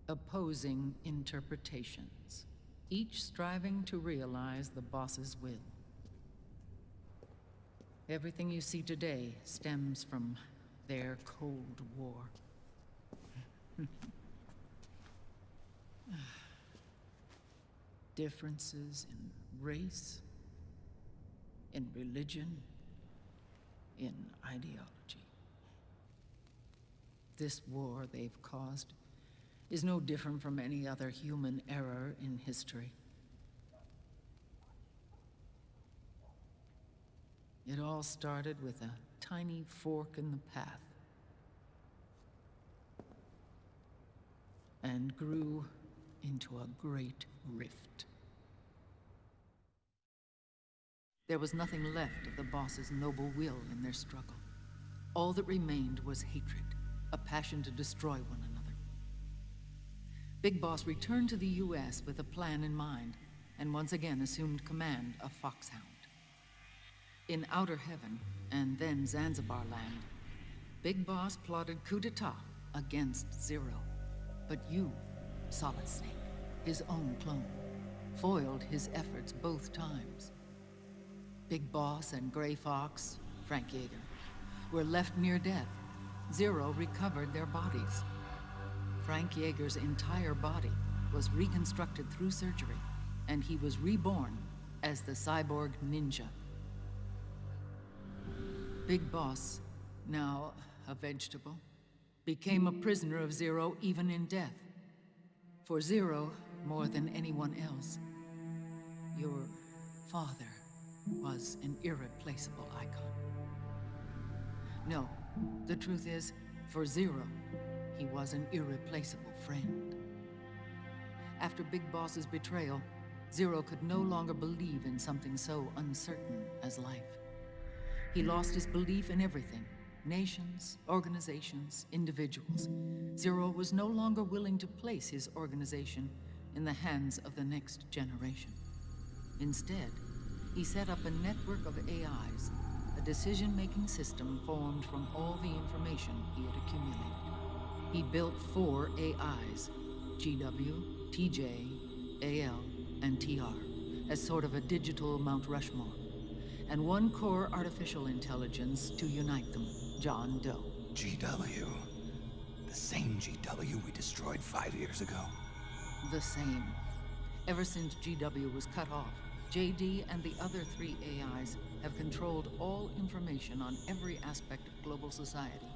Opposing interpretations, each striving to realize the boss's will. Everything you see today stems from their Cold War. Differences in race, in religion, in ideology. This war they've caused is no different from any other human error in history. It all started with a tiny fork in the path and grew into a great rift. There was nothing left of the boss's noble will in their struggle. All that remained was hatred, a passion to destroy one another. Big Boss returned to the US with a plan in mind, and once again assumed command of Foxhound. In Outer Heaven, and then Zanzibar Land, Big Boss plotted coup d'etat against Zero. But you, Solid Snake, his own clone, foiled his efforts both times. Big Boss and Gray Fox, Frank Yeager, were left near death. Zero recovered their bodies. Frank Yeager's entire body was reconstructed through surgery, and he was reborn as the cyborg ninja. Big Boss, now a vegetable, became a prisoner of Zero even in death. For Zero, more than anyone else, your father was an irreplaceable icon. No, the truth is, for Zero, he was an irreplaceable friend. After Big Boss's betrayal, Zero could no longer believe in something so uncertain as life. He lost his belief in everything. Nations, organizations, individuals. Zero was no longer willing to place his organization in the hands of the next generation. Instead, he set up a network of AIs, a decision-making system formed from all the information he had accumulated. He built 4 AIs, GW, TJ, AL, and TR, as sort of a digital Mount Rushmore, and 1 core artificial intelligence to unite them, John Doe. GW. The same GW we destroyed 5 years ago. The same. Ever since GW was cut off, JD and the other 3 AIs have controlled all information on every aspect of global society.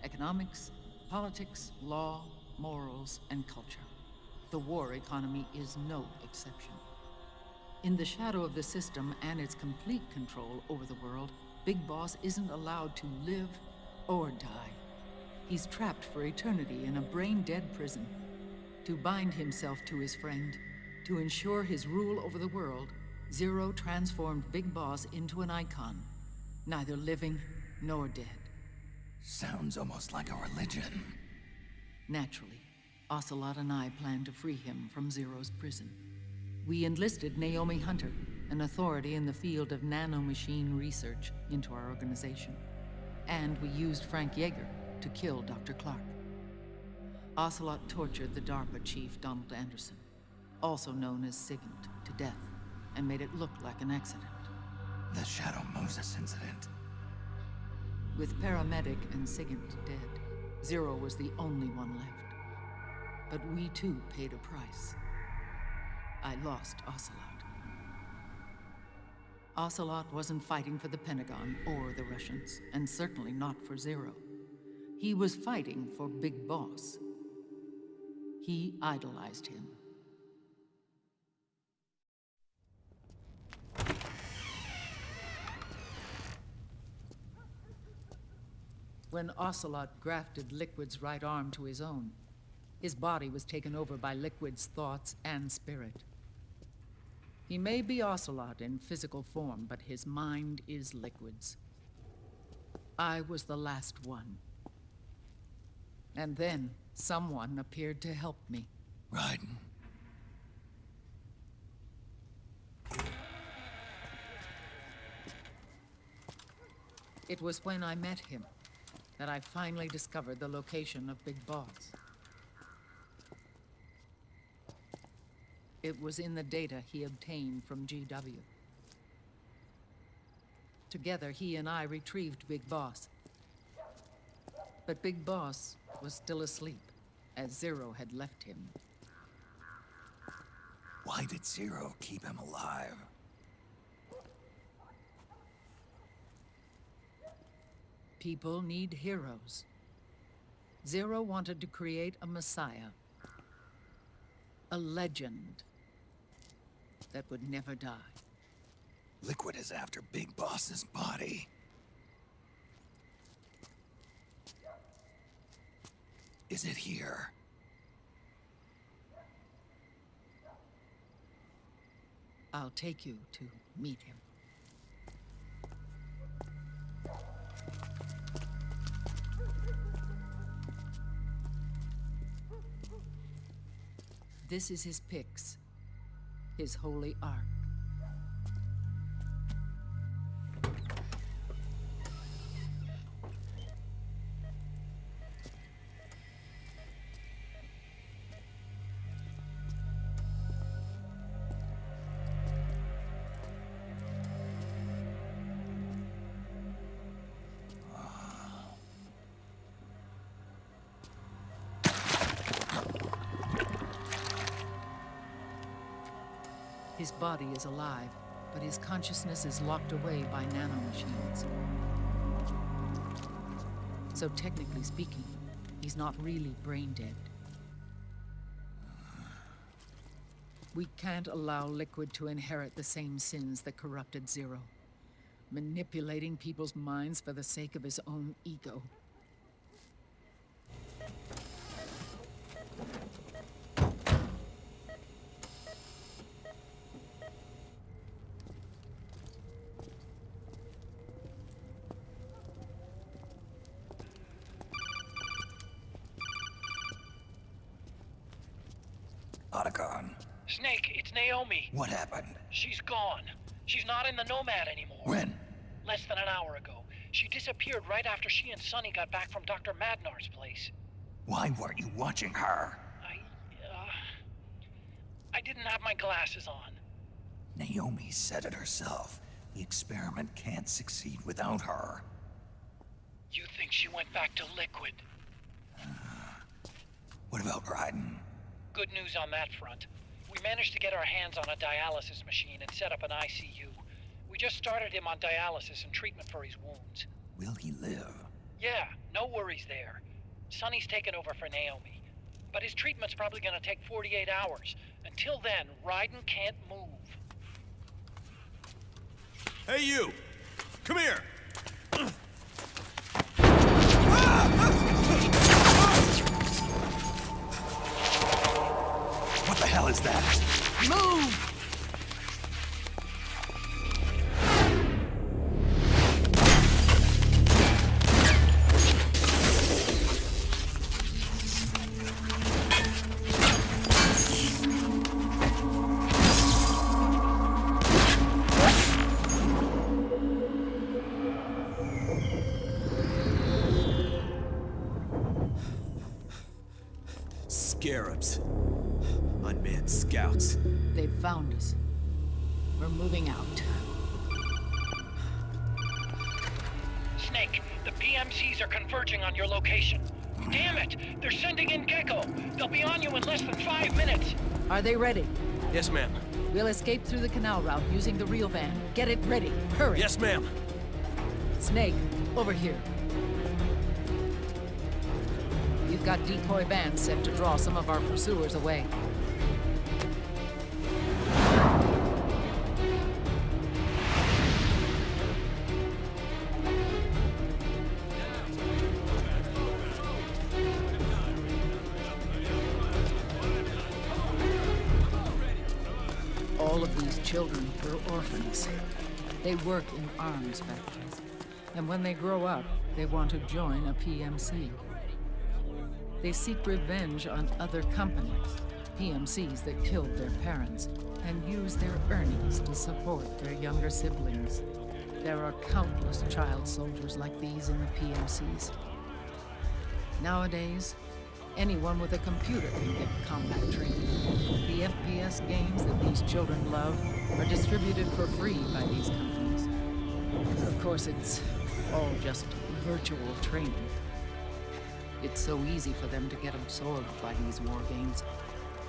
Economics, politics, law, morals, and culture. The war economy is no exception. In the shadow of the system and its complete control over the world, Big Boss isn't allowed to live or die. He's trapped for eternity in a brain-dead prison. To bind himself to his friend, to ensure his rule over the world, Zero transformed Big Boss into an icon, neither living nor dead. Sounds almost like a religion. Naturally, Ocelot and I plan to free him from Zero's prison. We enlisted Naomi Hunter, an authority in the field of nanomachine research, into our organization. And we used Frank Yeager to kill Dr. Clark. Ocelot tortured the DARPA chief, Donald Anderson, also known as Sigint, to death, and made it look like an accident. The Shadow Moses incident. With Paramedic and Sigint dead, Zero was the only one left. But we too paid a price. I lost Ocelot. Ocelot wasn't fighting for the Pentagon or the Russians, and certainly not for Zero. He was fighting for Big Boss. He idolized him. When Ocelot grafted Liquid's right arm to his own, his body was taken over by Liquid's thoughts and spirit. He may be Ocelot in physical form, but his mind is Liquid's. I was the last one. And then someone appeared to help me. Raiden. It was when I met him that I finally discovered the location of Big Boss. It was in the data he obtained from GW. Together, he and I retrieved Big Boss. But Big Boss was still asleep, as Zero had left him. Why did Zero keep him alive? People need heroes. Zero wanted to create a messiah. A legend that would never die. Liquid is after Big Boss's body. Is it here? I'll take you to meet him. This is his pyx, his holy ark. His body is alive, but his consciousness is locked away by nanomachines. So technically speaking, he's not really brain dead. We can't allow Liquid to inherit the same sins that corrupted Zero. Manipulating people's minds for the sake of his own ego. Otacon. Snake, it's Naomi. What happened? She's gone. She's not in the Nomad anymore. When? Less than an hour ago. She disappeared right after she and Sonny got back from Dr. Madnar's place. Why weren't you watching her? I didn't have my glasses on. Naomi said it herself. The experiment can't succeed without her. You think she went back to Liquid? What about Raiden? Good news on that front. We managed to get our hands on a dialysis machine and set up an ICU. We just started him on dialysis and treatment for his wounds. Will he live? Yeah, no worries there. Sonny's taken over for Naomi. But his treatment's probably gonna take 48 hours. Until then, Raiden can't move. Hey, you! Come here! What the hell is that? Move! Scarabs. Unmanned scouts. They've found us. We're moving out. Snake, the PMCs are converging on your location. Damn it! They're sending in Gecko! They'll be on you in less than 5 minutes! Are they ready? Yes, ma'am. We'll escape through the canal route using the real van. Get it ready. Hurry. Yes, ma'am. Snake, over here. We've got decoy vans set to draw some of our pursuers away. All of these children were orphans. They work in arms factories. And when they grow up, they want to join a PMC. They seek revenge on other companies, PMCs that killed their parents, and use their earnings to support their younger siblings. There are countless child soldiers like these in the PMCs. Nowadays, anyone with a computer can get combat training. The FPS games that these children love are distributed for free by these companies. Of course, it's all just virtual training. It's so easy for them to get absorbed by these war games.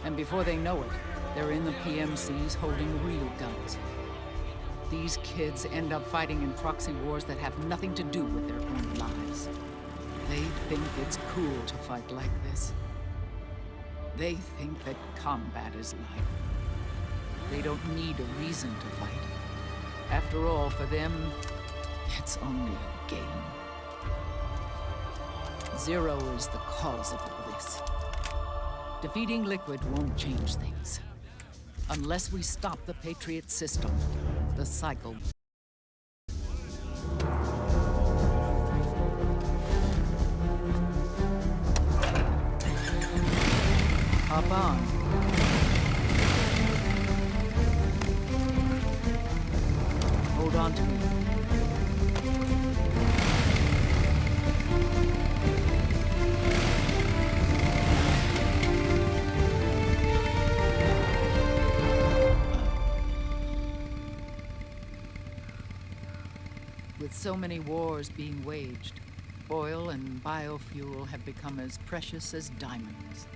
And before they know it, they're in the PMCs holding real guns. These kids end up fighting in proxy wars that have nothing to do with their own lives. They think it's cool to fight like this. They think that combat is life. They don't need a reason to fight. After all, for them, it's only a game. Zero is the cause of all this. Defeating Liquid won't change things. Unless we stop the Patriot system, the cycle. Hop on. Hold on to me. With so many wars being waged, oil and biofuel have become as precious as diamonds.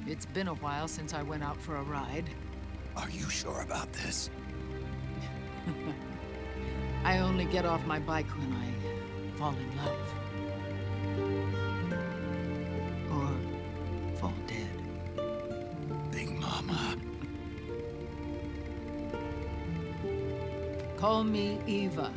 It's been a while since I went out for a ride. Are you sure about this? I only get off my bike when I fall in love. Or fall dead. Big Mama. Call me Eva.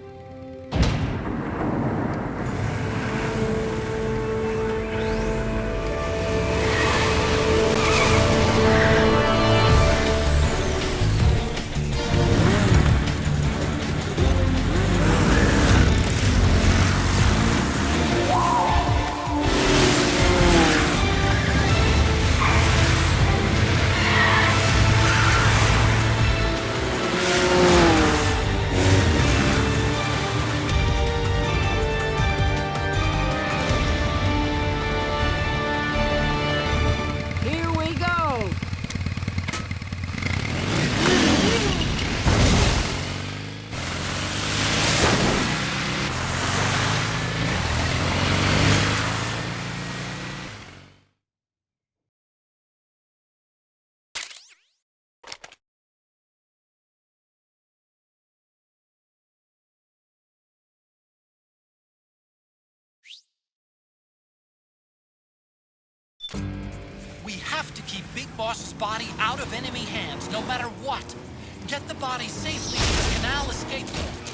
We have to keep Big Boss's body out of enemy hands, no matter what. Get the body safely to the canal escape port.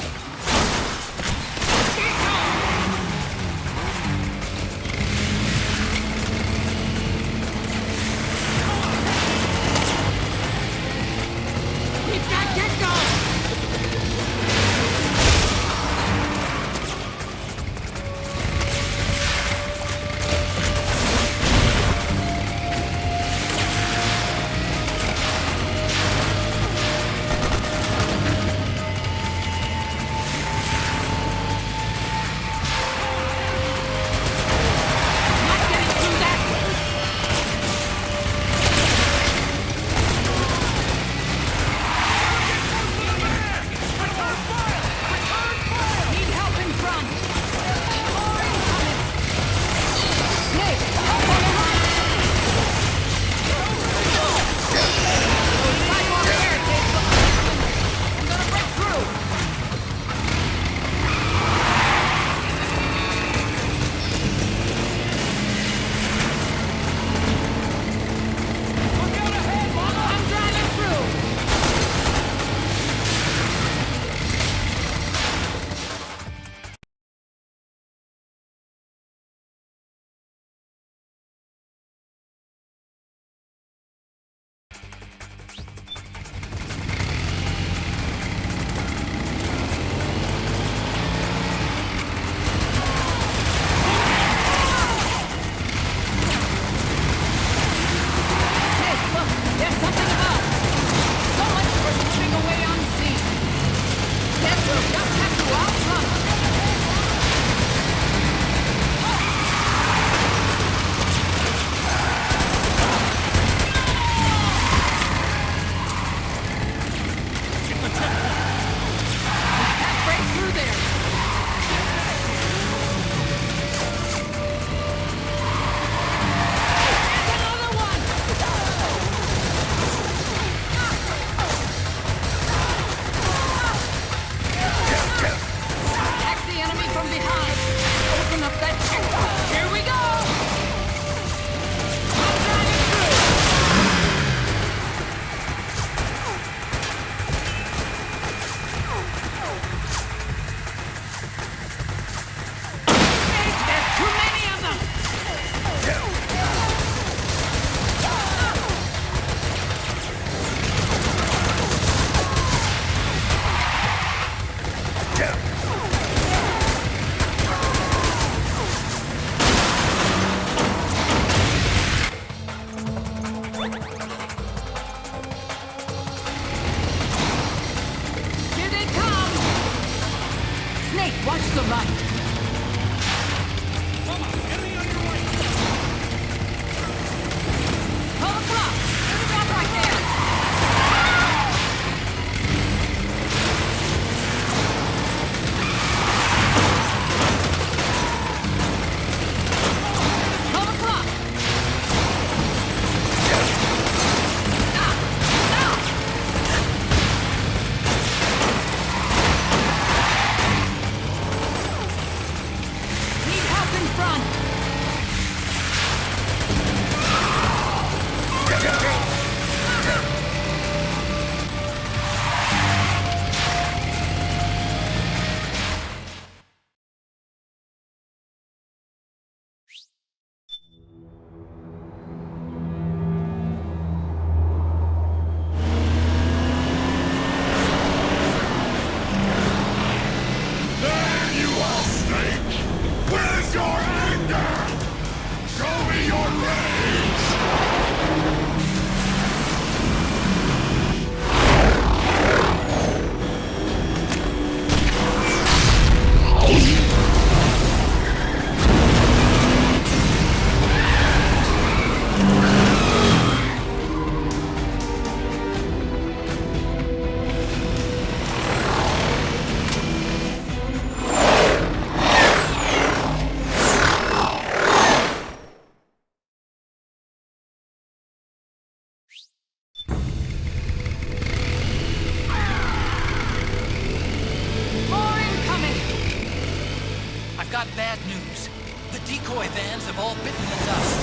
decoy vans have all bitten the dust,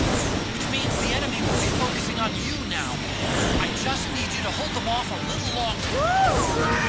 which means the enemy will be focusing on you now. I just need you to hold them off a little longer.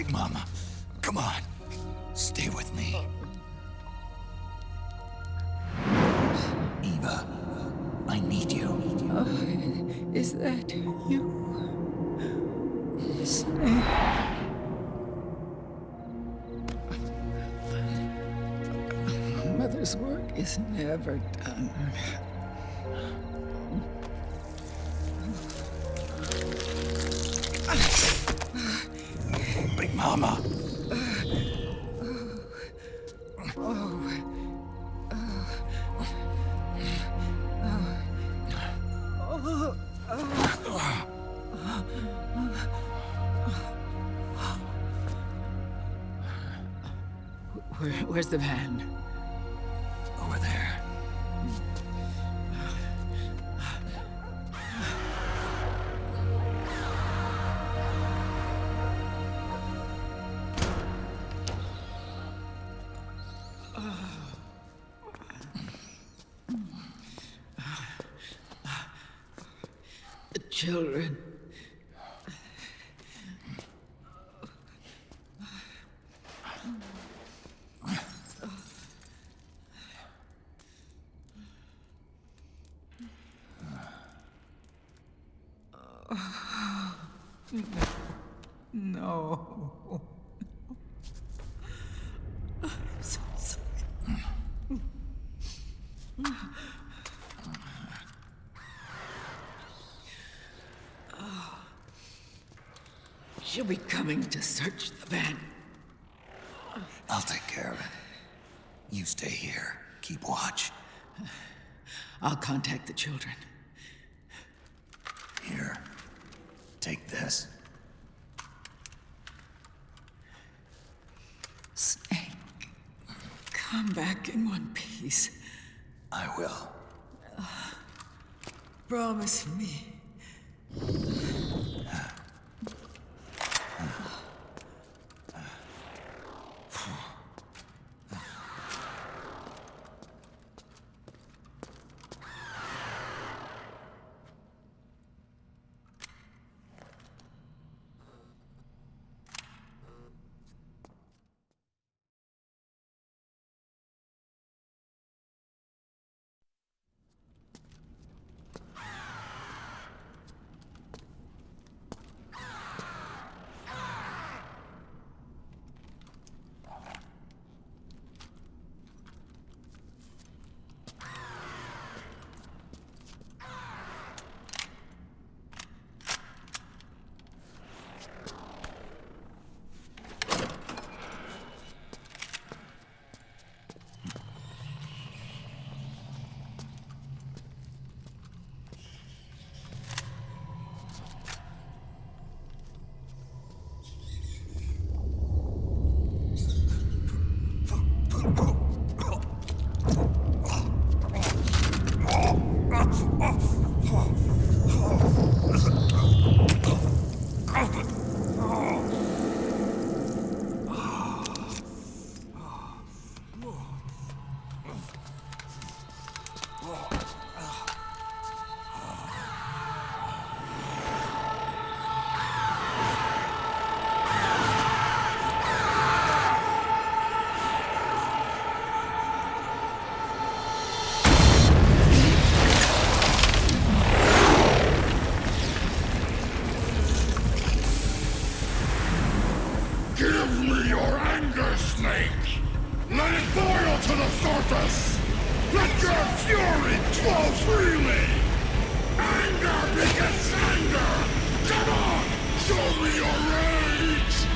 Big Mama, come on. Stay with me. Eva, I need you. Is that you? Snake. Mother's work is never done. Big Mama. Where's the van? Over there. The children. No. I'm so sorry. She'll be coming to search the van. I'll take care of it. You stay here. Keep watch. I'll contact the children. Here. Take this. Snake, come back in one piece. I will. Promise me. Give me your anger, Snake! Let it boil to the surface! Let your fury flow freely! Anger begets anger! Come on! Show me your rage!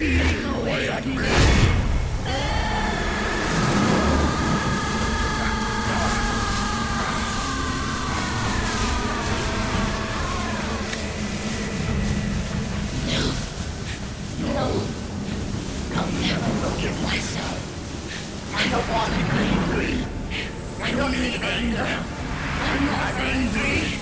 eating away at me! No. I'll never forgive myself. I don't want to be angry. I don't need anger. I'm not angry.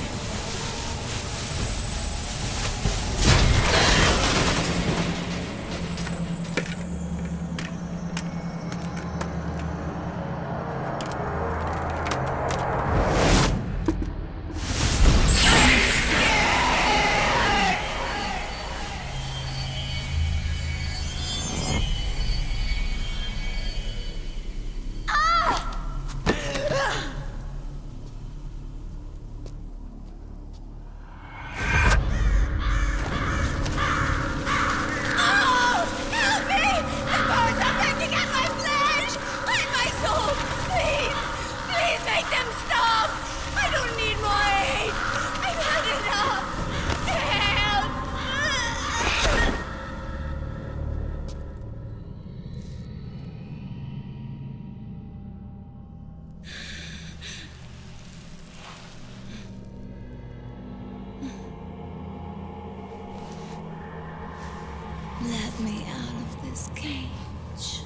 Let me out of this cage.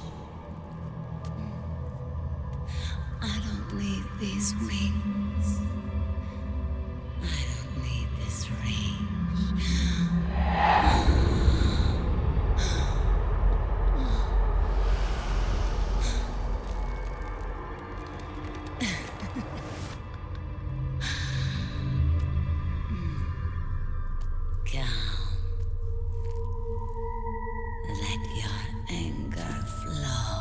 I don't need these wings. I don't need this range. Calm. Let your anger flow.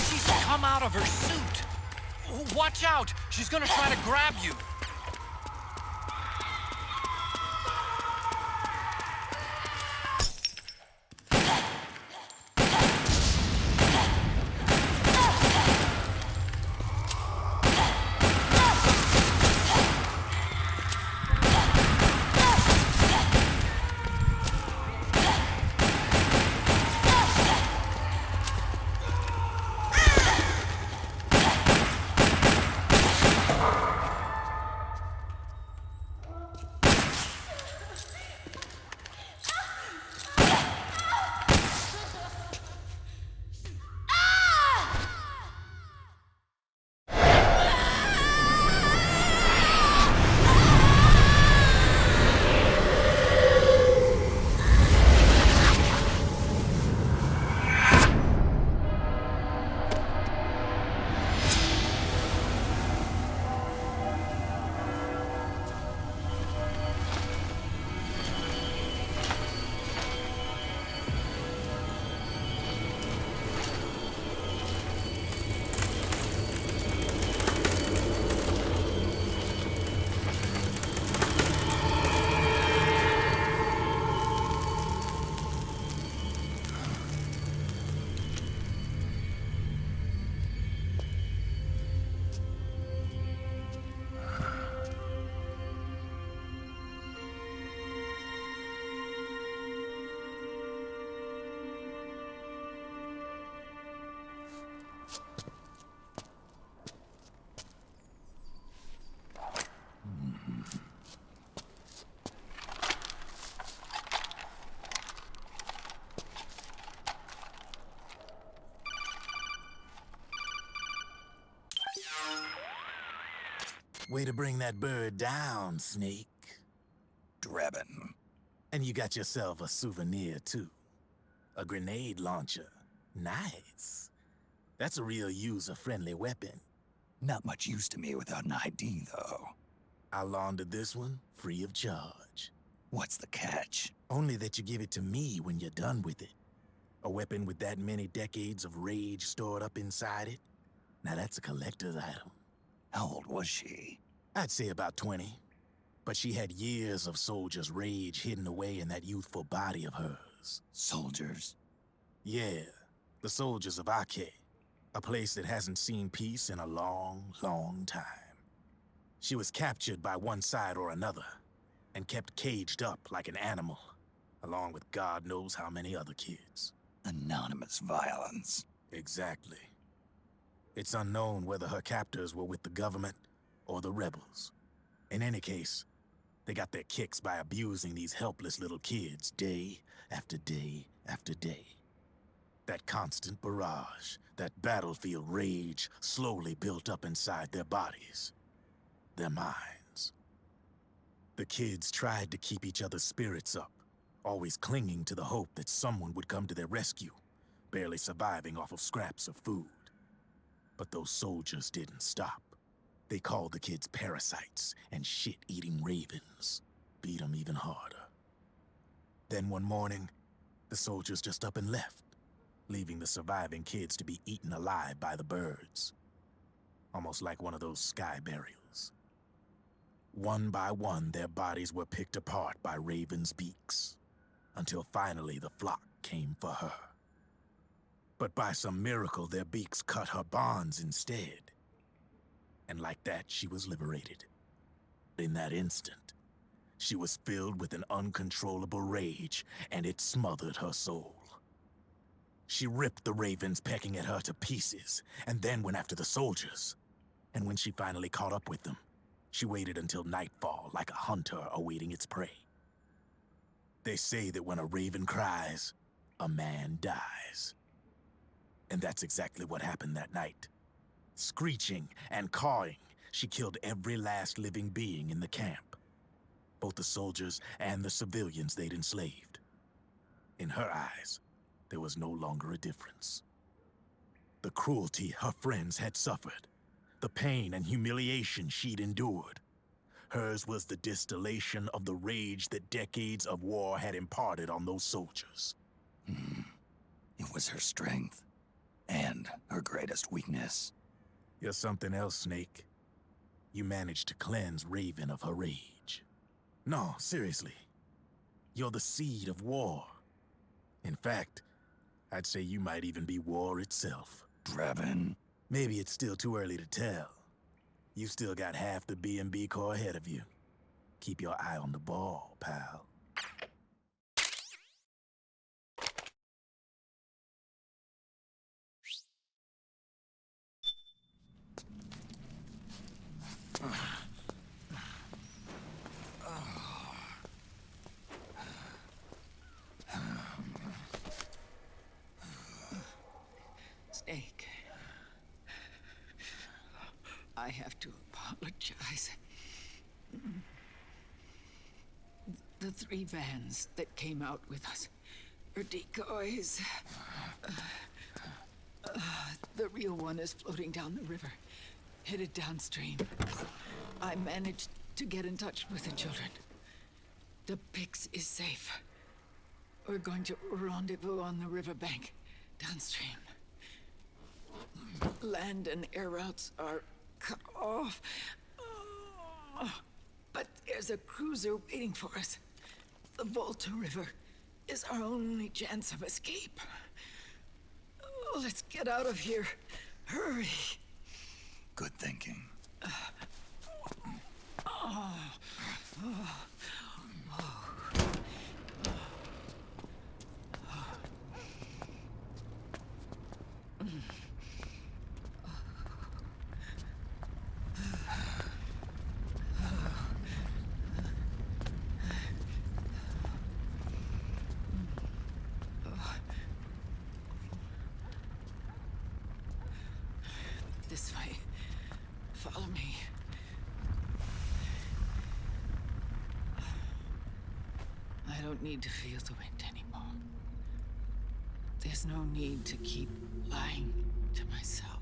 She's come out of her suit. Watch out! She's gonna try to grab you. Way to bring that bird down, Snake. Drebin. And you got yourself a souvenir, too. A grenade launcher. Nice. That's a real user-friendly weapon. Not much use to me without an ID, though. I'll launder this one free of charge. What's the catch? Only that you give it to me when you're done with it. A weapon with that many decades of rage stored up inside it? Now that's a collector's item. How old was she? I'd say about 20. But she had years of soldiers' rage hidden away in that youthful body of hers. Soldiers? Yeah, the soldiers of Ake. A place that hasn't seen peace in a long, long time. She was captured by one side or another, and kept caged up like an animal, along with God knows how many other kids. Anonymous violence. Exactly. It's unknown whether her captors were with the government or the rebels. In any case, they got their kicks by abusing these helpless little kids day after day after day. That constant barrage, that battlefield rage slowly built up inside their bodies, their minds. The kids tried to keep each other's spirits up, always clinging to the hope that someone would come to their rescue, barely surviving off of scraps of food. But those soldiers didn't stop. They called the kids parasites and shit-eating ravens, beat them even harder. Then one morning, the soldiers just up and left, leaving the surviving kids to be eaten alive by the birds. Almost like one of those sky burials. One by one, their bodies were picked apart by ravens' beaks, until finally the flock came for her. But by some miracle, their beaks cut her bonds instead. And like that, she was liberated. In that instant, she was filled with an uncontrollable rage, and it smothered her soul. She ripped the ravens pecking at her to pieces, and then went after the soldiers. And when she finally caught up with them, she waited until nightfall like a hunter awaiting its prey. They say that when a raven cries, a man dies. And that's exactly what happened that night. Screeching and cawing, she killed every last living being in the camp. Both the soldiers and the civilians they'd enslaved. In her eyes, there was no longer a difference. The cruelty her friends had suffered, the pain and humiliation she'd endured. Hers was the distillation of the rage that decades of war had imparted on those soldiers. It was her strength, and her greatest weakness. You're something else, Snake. You managed to cleanse Raven of her rage. No, seriously. You're the seed of war. In fact, I'd say you might even be war itself. Drebin. Maybe it's still too early to tell. You still got half the B&B Corps ahead of you. Keep your eye on the ball, pal. Snake. I have to apologize. The 3 vans that came out with us are decoys. The real one is floating down the river, headed downstream. I managed to get in touch with the children. The Pix is safe. We're going to rendezvous on the riverbank, downstream. Land and air routes are cut off. But there's a cruiser waiting for us. The Volta River is our only chance of escape. Let's get out of here. Hurry. Good thinking. This way. Follow me. I don't need to feel the wind anymore. There's no need to keep lying to myself.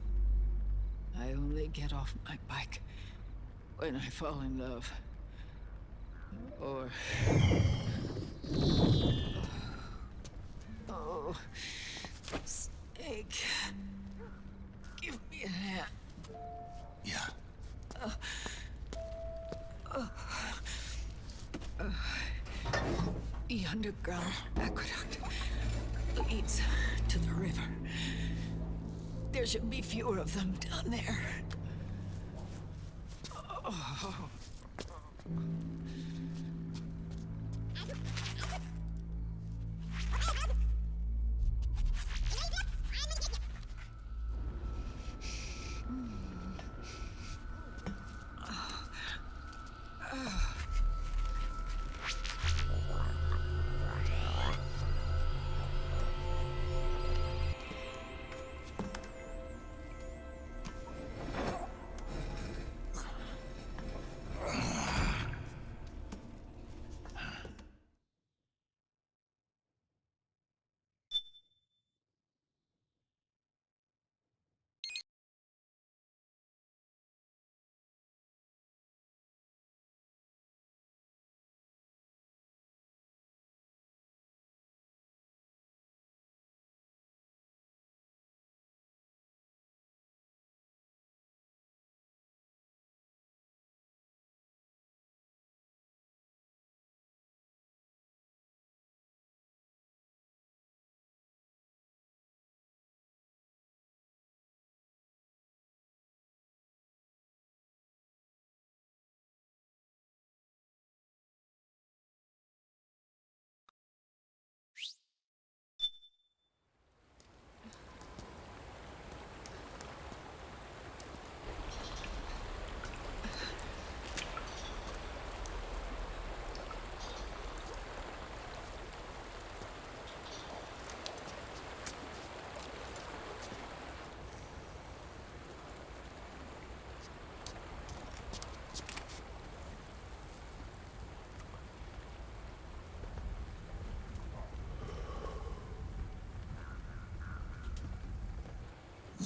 I only get off my bike when I fall in love. Or... Oh... Snake... Give me a hand. Yeah, The underground aqueduct leads to the river. There should be fewer of them down there. Oh.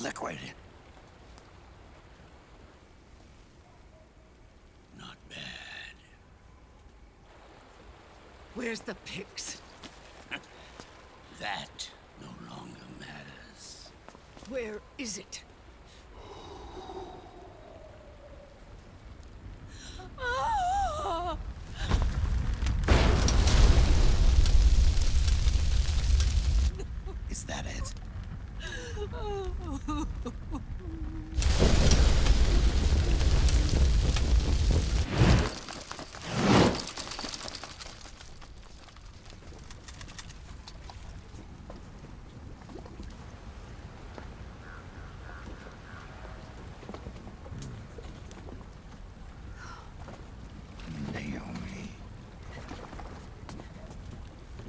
Liquid. Not bad. Where's the pigs? That no longer matters. Where is it? Is that it?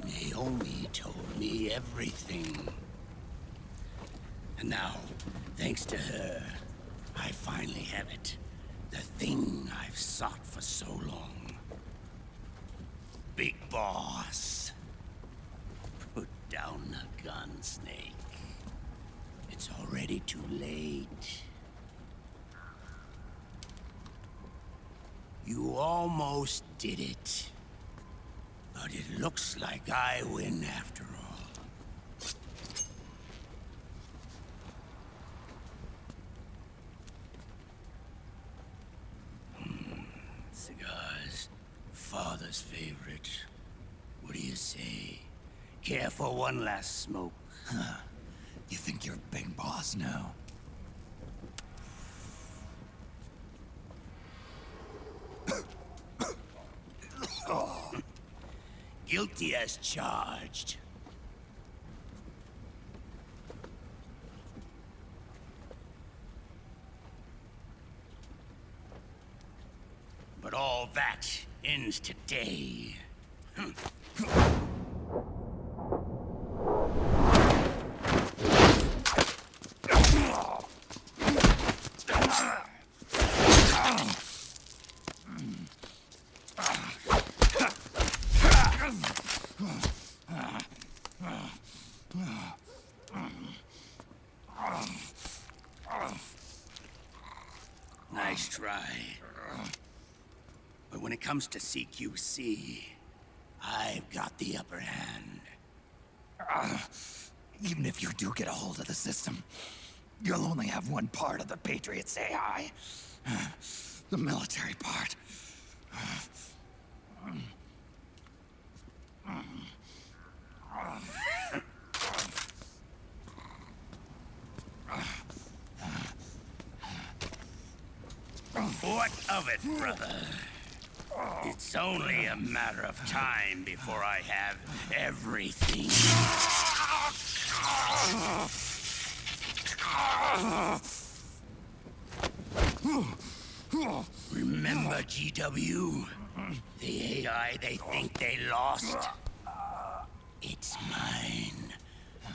Naomi told me everything. And now, thanks to her, I finally have it. The thing I've sought for so long. Big Boss. Put down the gun, Snake. It's already too late. You almost did it. But it looks like I win after all. Cigars, father's favorite. What do you say? Care for one last smoke? Huh. You think you're a big boss now? Oh. Guilty as charged. But all that ends today. Nice try. But when it comes to CQC, I've got the upper hand. Even if you do get a hold of the system, you'll only have one part of the Patriots AI. The military part. What of it, brother? It's only a matter of time before I have everything. Remember, GW? The AI they think they lost? It's mine.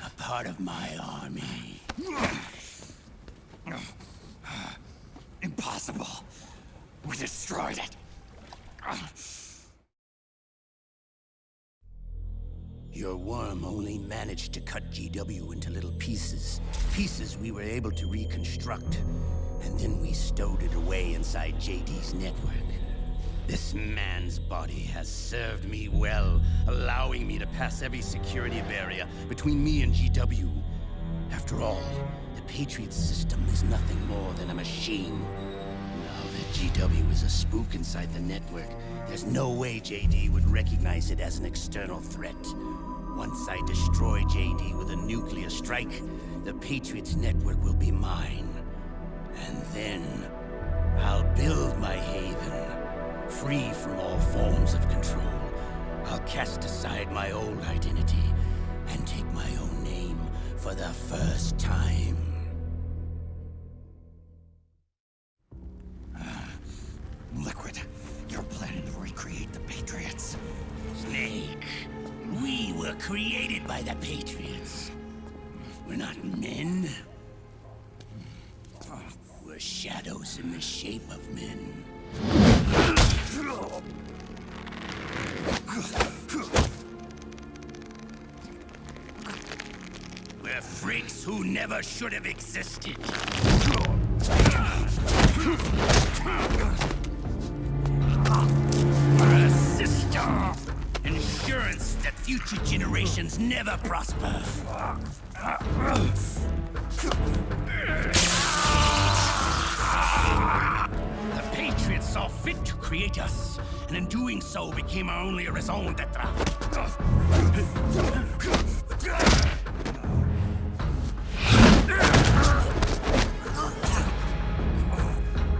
A part of my army. Impossible. We destroyed it. Your worm only managed to cut GW into little pieces. Pieces we were able to reconstruct. And then we stowed it away inside JD's network. This man's body has served me well, allowing me to pass every security barrier between me and GW. After all, the Patriots system is nothing more than a machine. Now that GW is a spook inside the network, there's no way JD would recognize it as an external threat. Once I destroy JD with a nuclear strike, the Patriots network will be mine. And then, I'll build my haven, free from all forms of control. I'll cast aside my old identity and take my own name for the first time. Liquid, you're planning to recreate the Patriots. Snake, we were created by the Patriots. We're not men. We're shadows in the shape of men. We're freaks who never should have existed. We're a system. Insurance that future generations never prosper. The Patriots saw fit to create us, and in doing so became our only raison d'etre.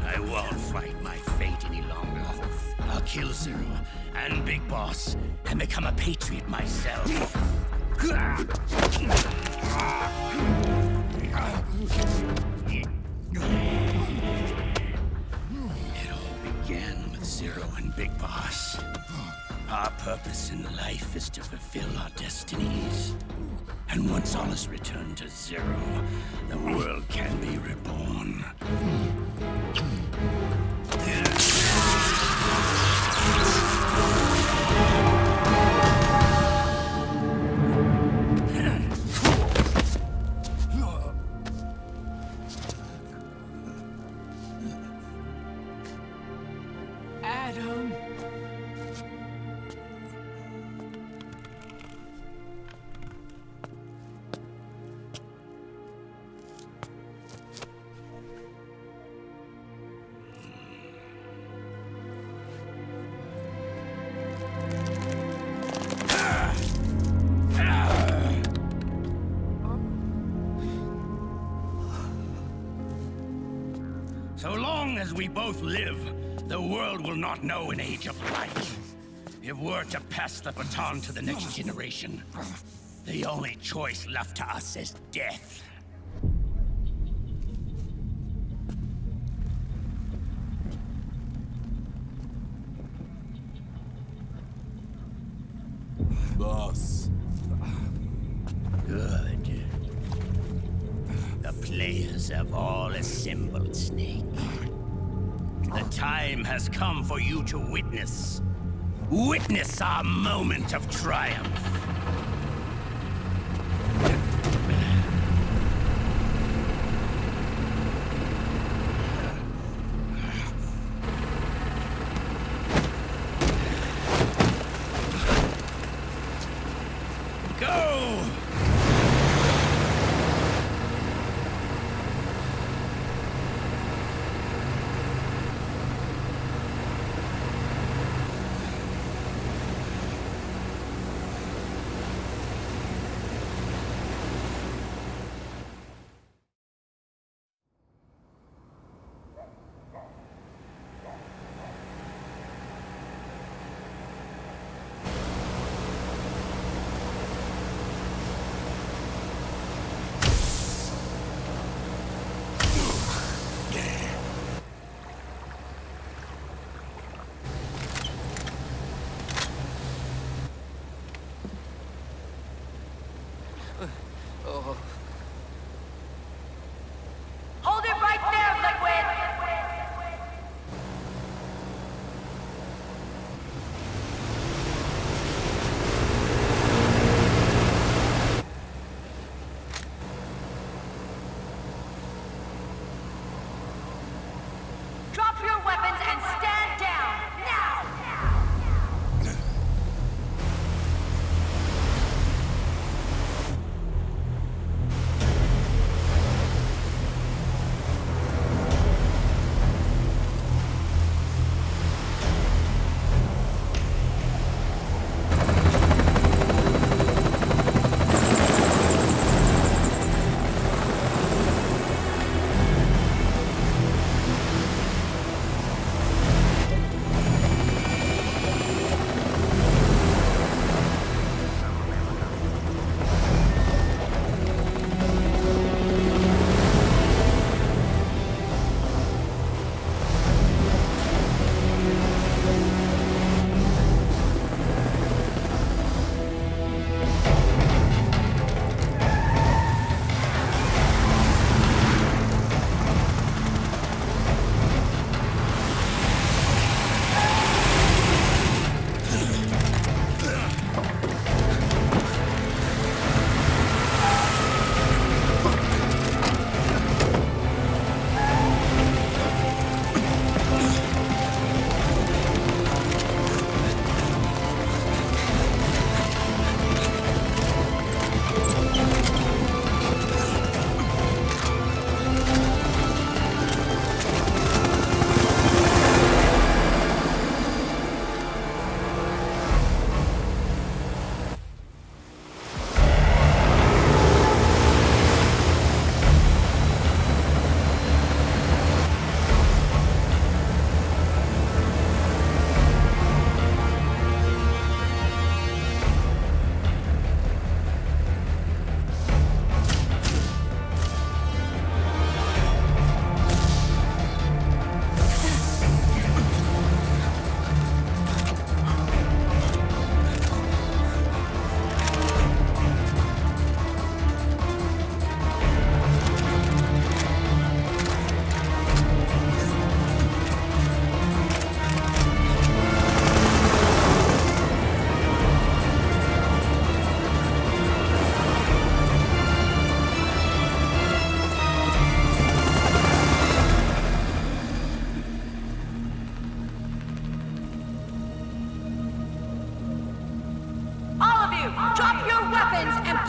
I won't fight my fate any longer. I'll kill Zero and Big Boss and become a Patriot myself. It all began with Zero and Big Boss. Our purpose in life is to fulfill our destinies. And once all is returned to Zero, the world can be reborn. Adam. So long as we both live, the world will not know an age of light. If we're to pass the baton to the next generation, the only choice left to us is death. Boss. Good. The players have all assembled, Snake. The time has come for you to witness our moment of triumph. Go!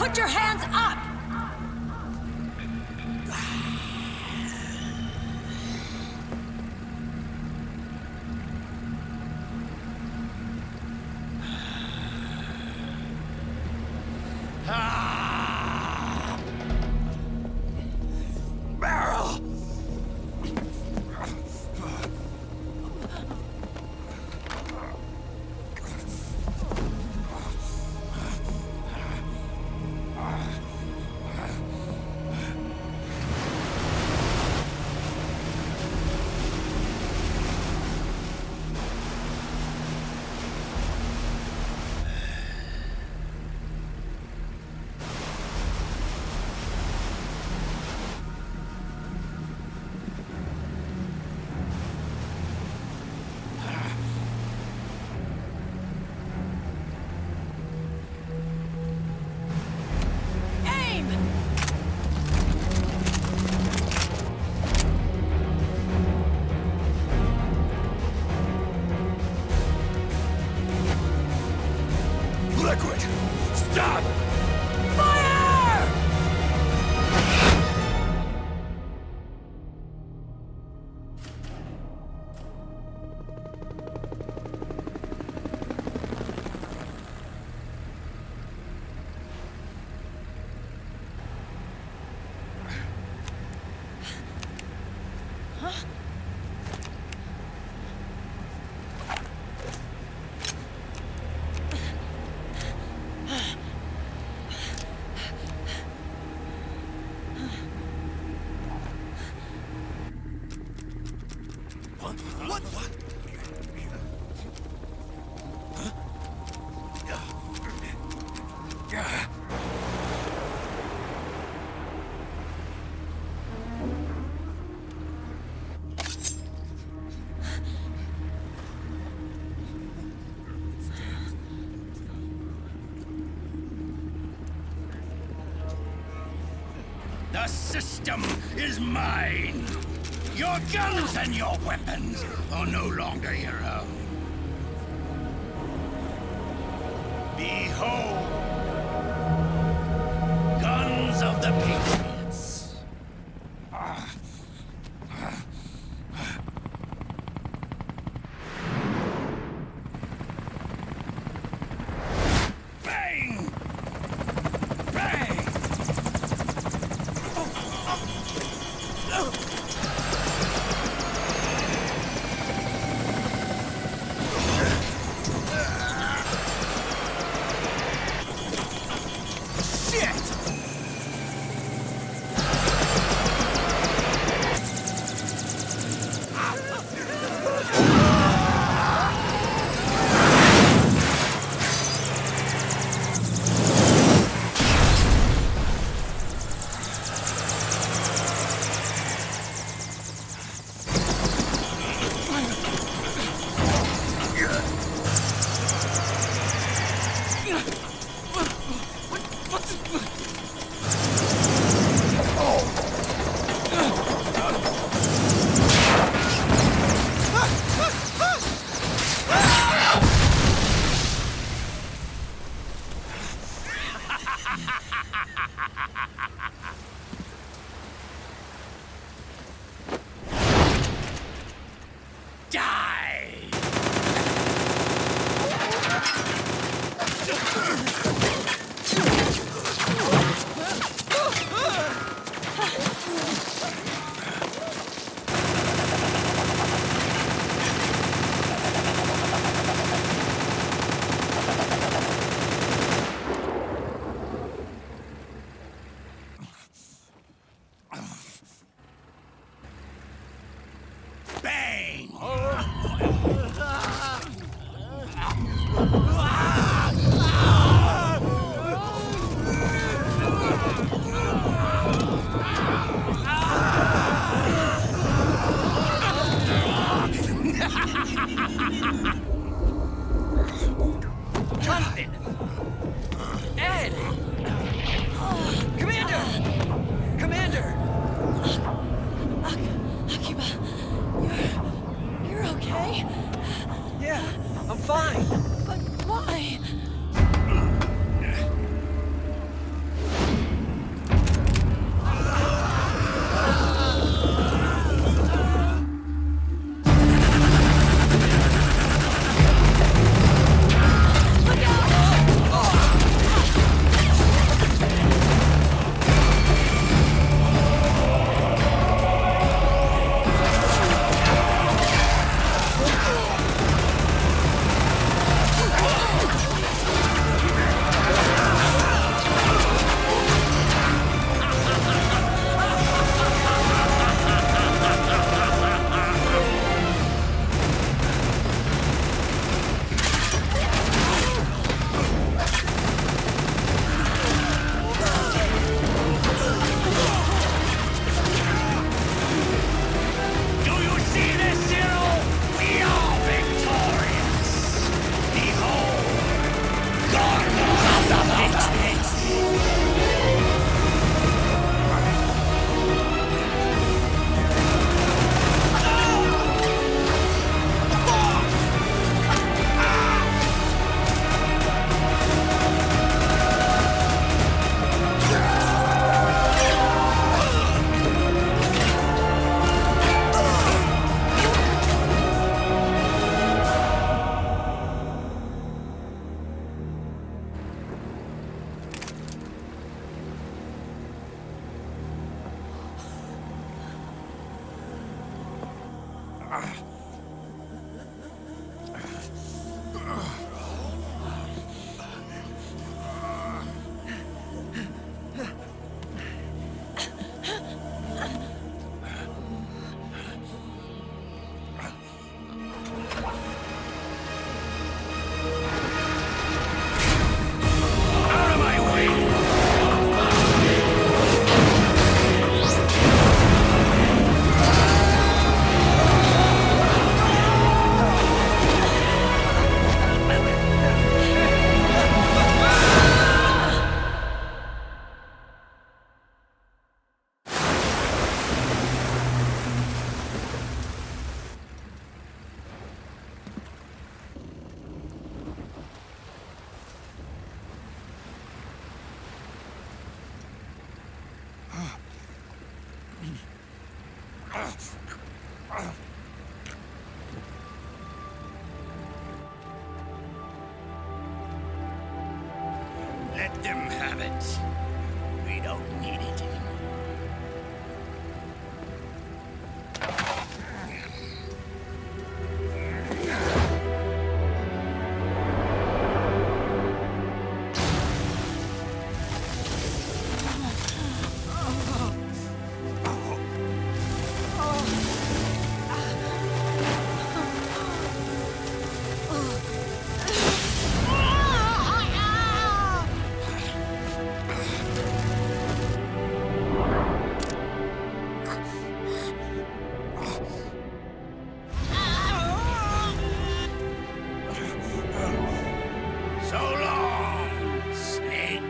Put your hands up! Barrel! Liquid! Stop! Fire! Huh? What? The system is mine. Your guns and your weapons are no longer your own. Behold, guns of the Patriots. Bang! Bang! Jonathan! Ed! Commander! Commander! Akiba, you're okay? Yeah, I'm fine. But why? Let them have it. We don't need it anymore. So long, Snake.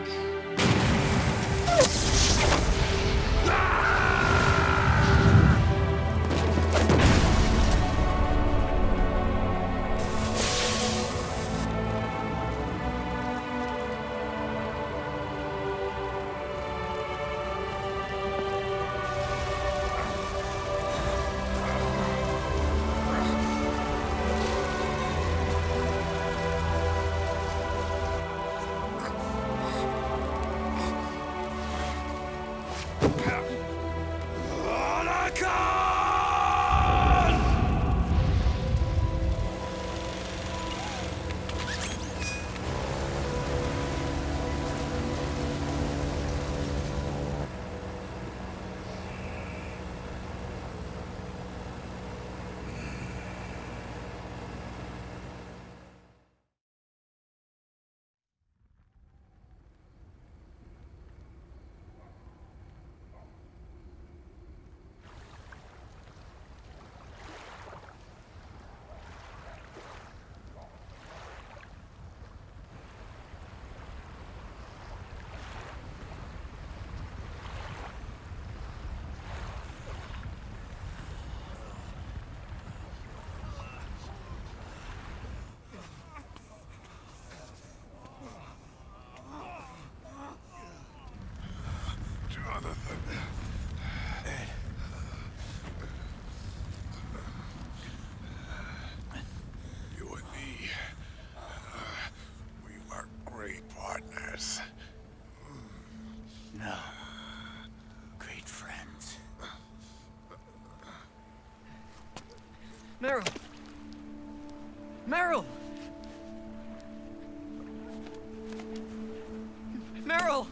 You and me, we were great partners. No. Great friends. Meryl! Meryl! Meryl!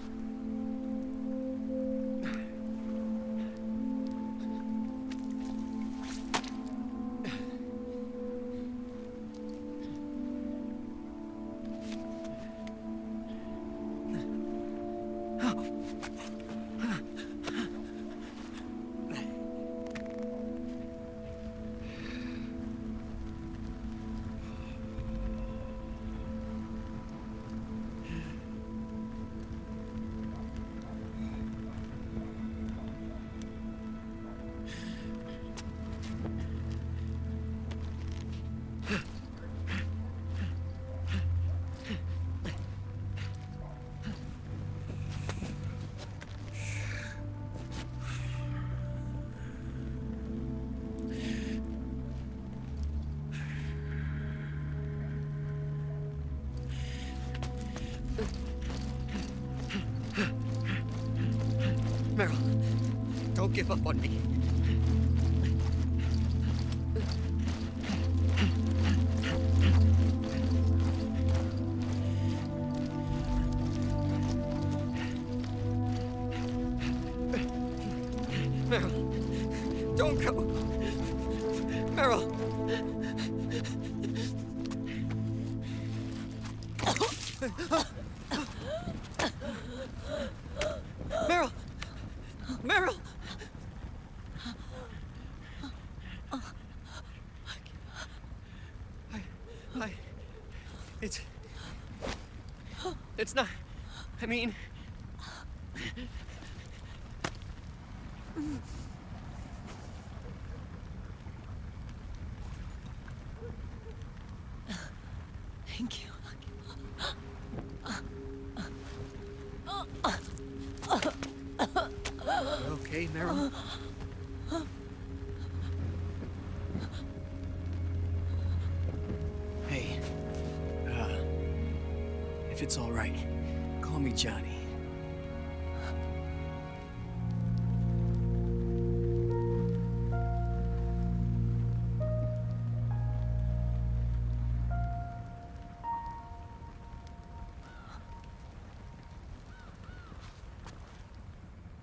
Meryl, don't give up on me. Meryl, don't go. Meryl. Meryl. Meryl. It's not. I mean. Thank you. Okay, Meryl? If it's all right, call me Johnny.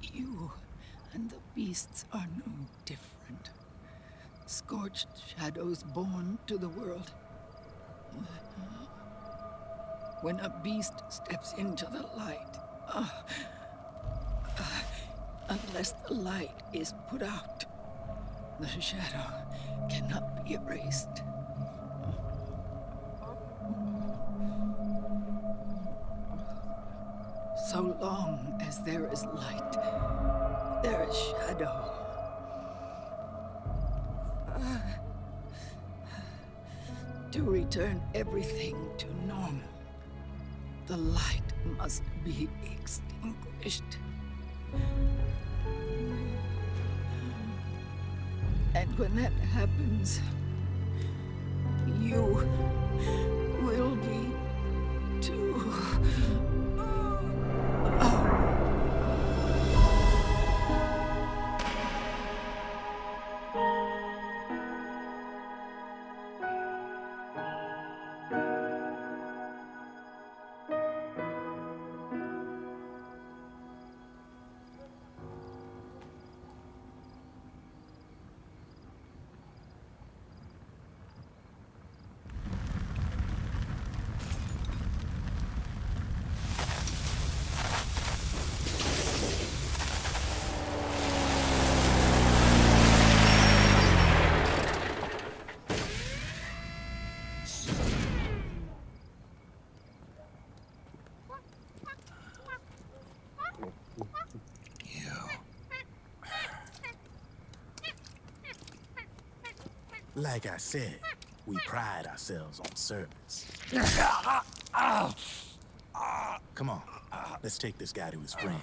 You and the beasts are no different. Scorched shadows born to the world. When a beast steps into the light, unless the light is put out, the shadow cannot be erased. So long as there is light, there is shadow. To return everything to normal, the light must be extinguished. And when that happens, you will be too. Like I said, we pride ourselves on service. Come on, let's take this guy to his friends.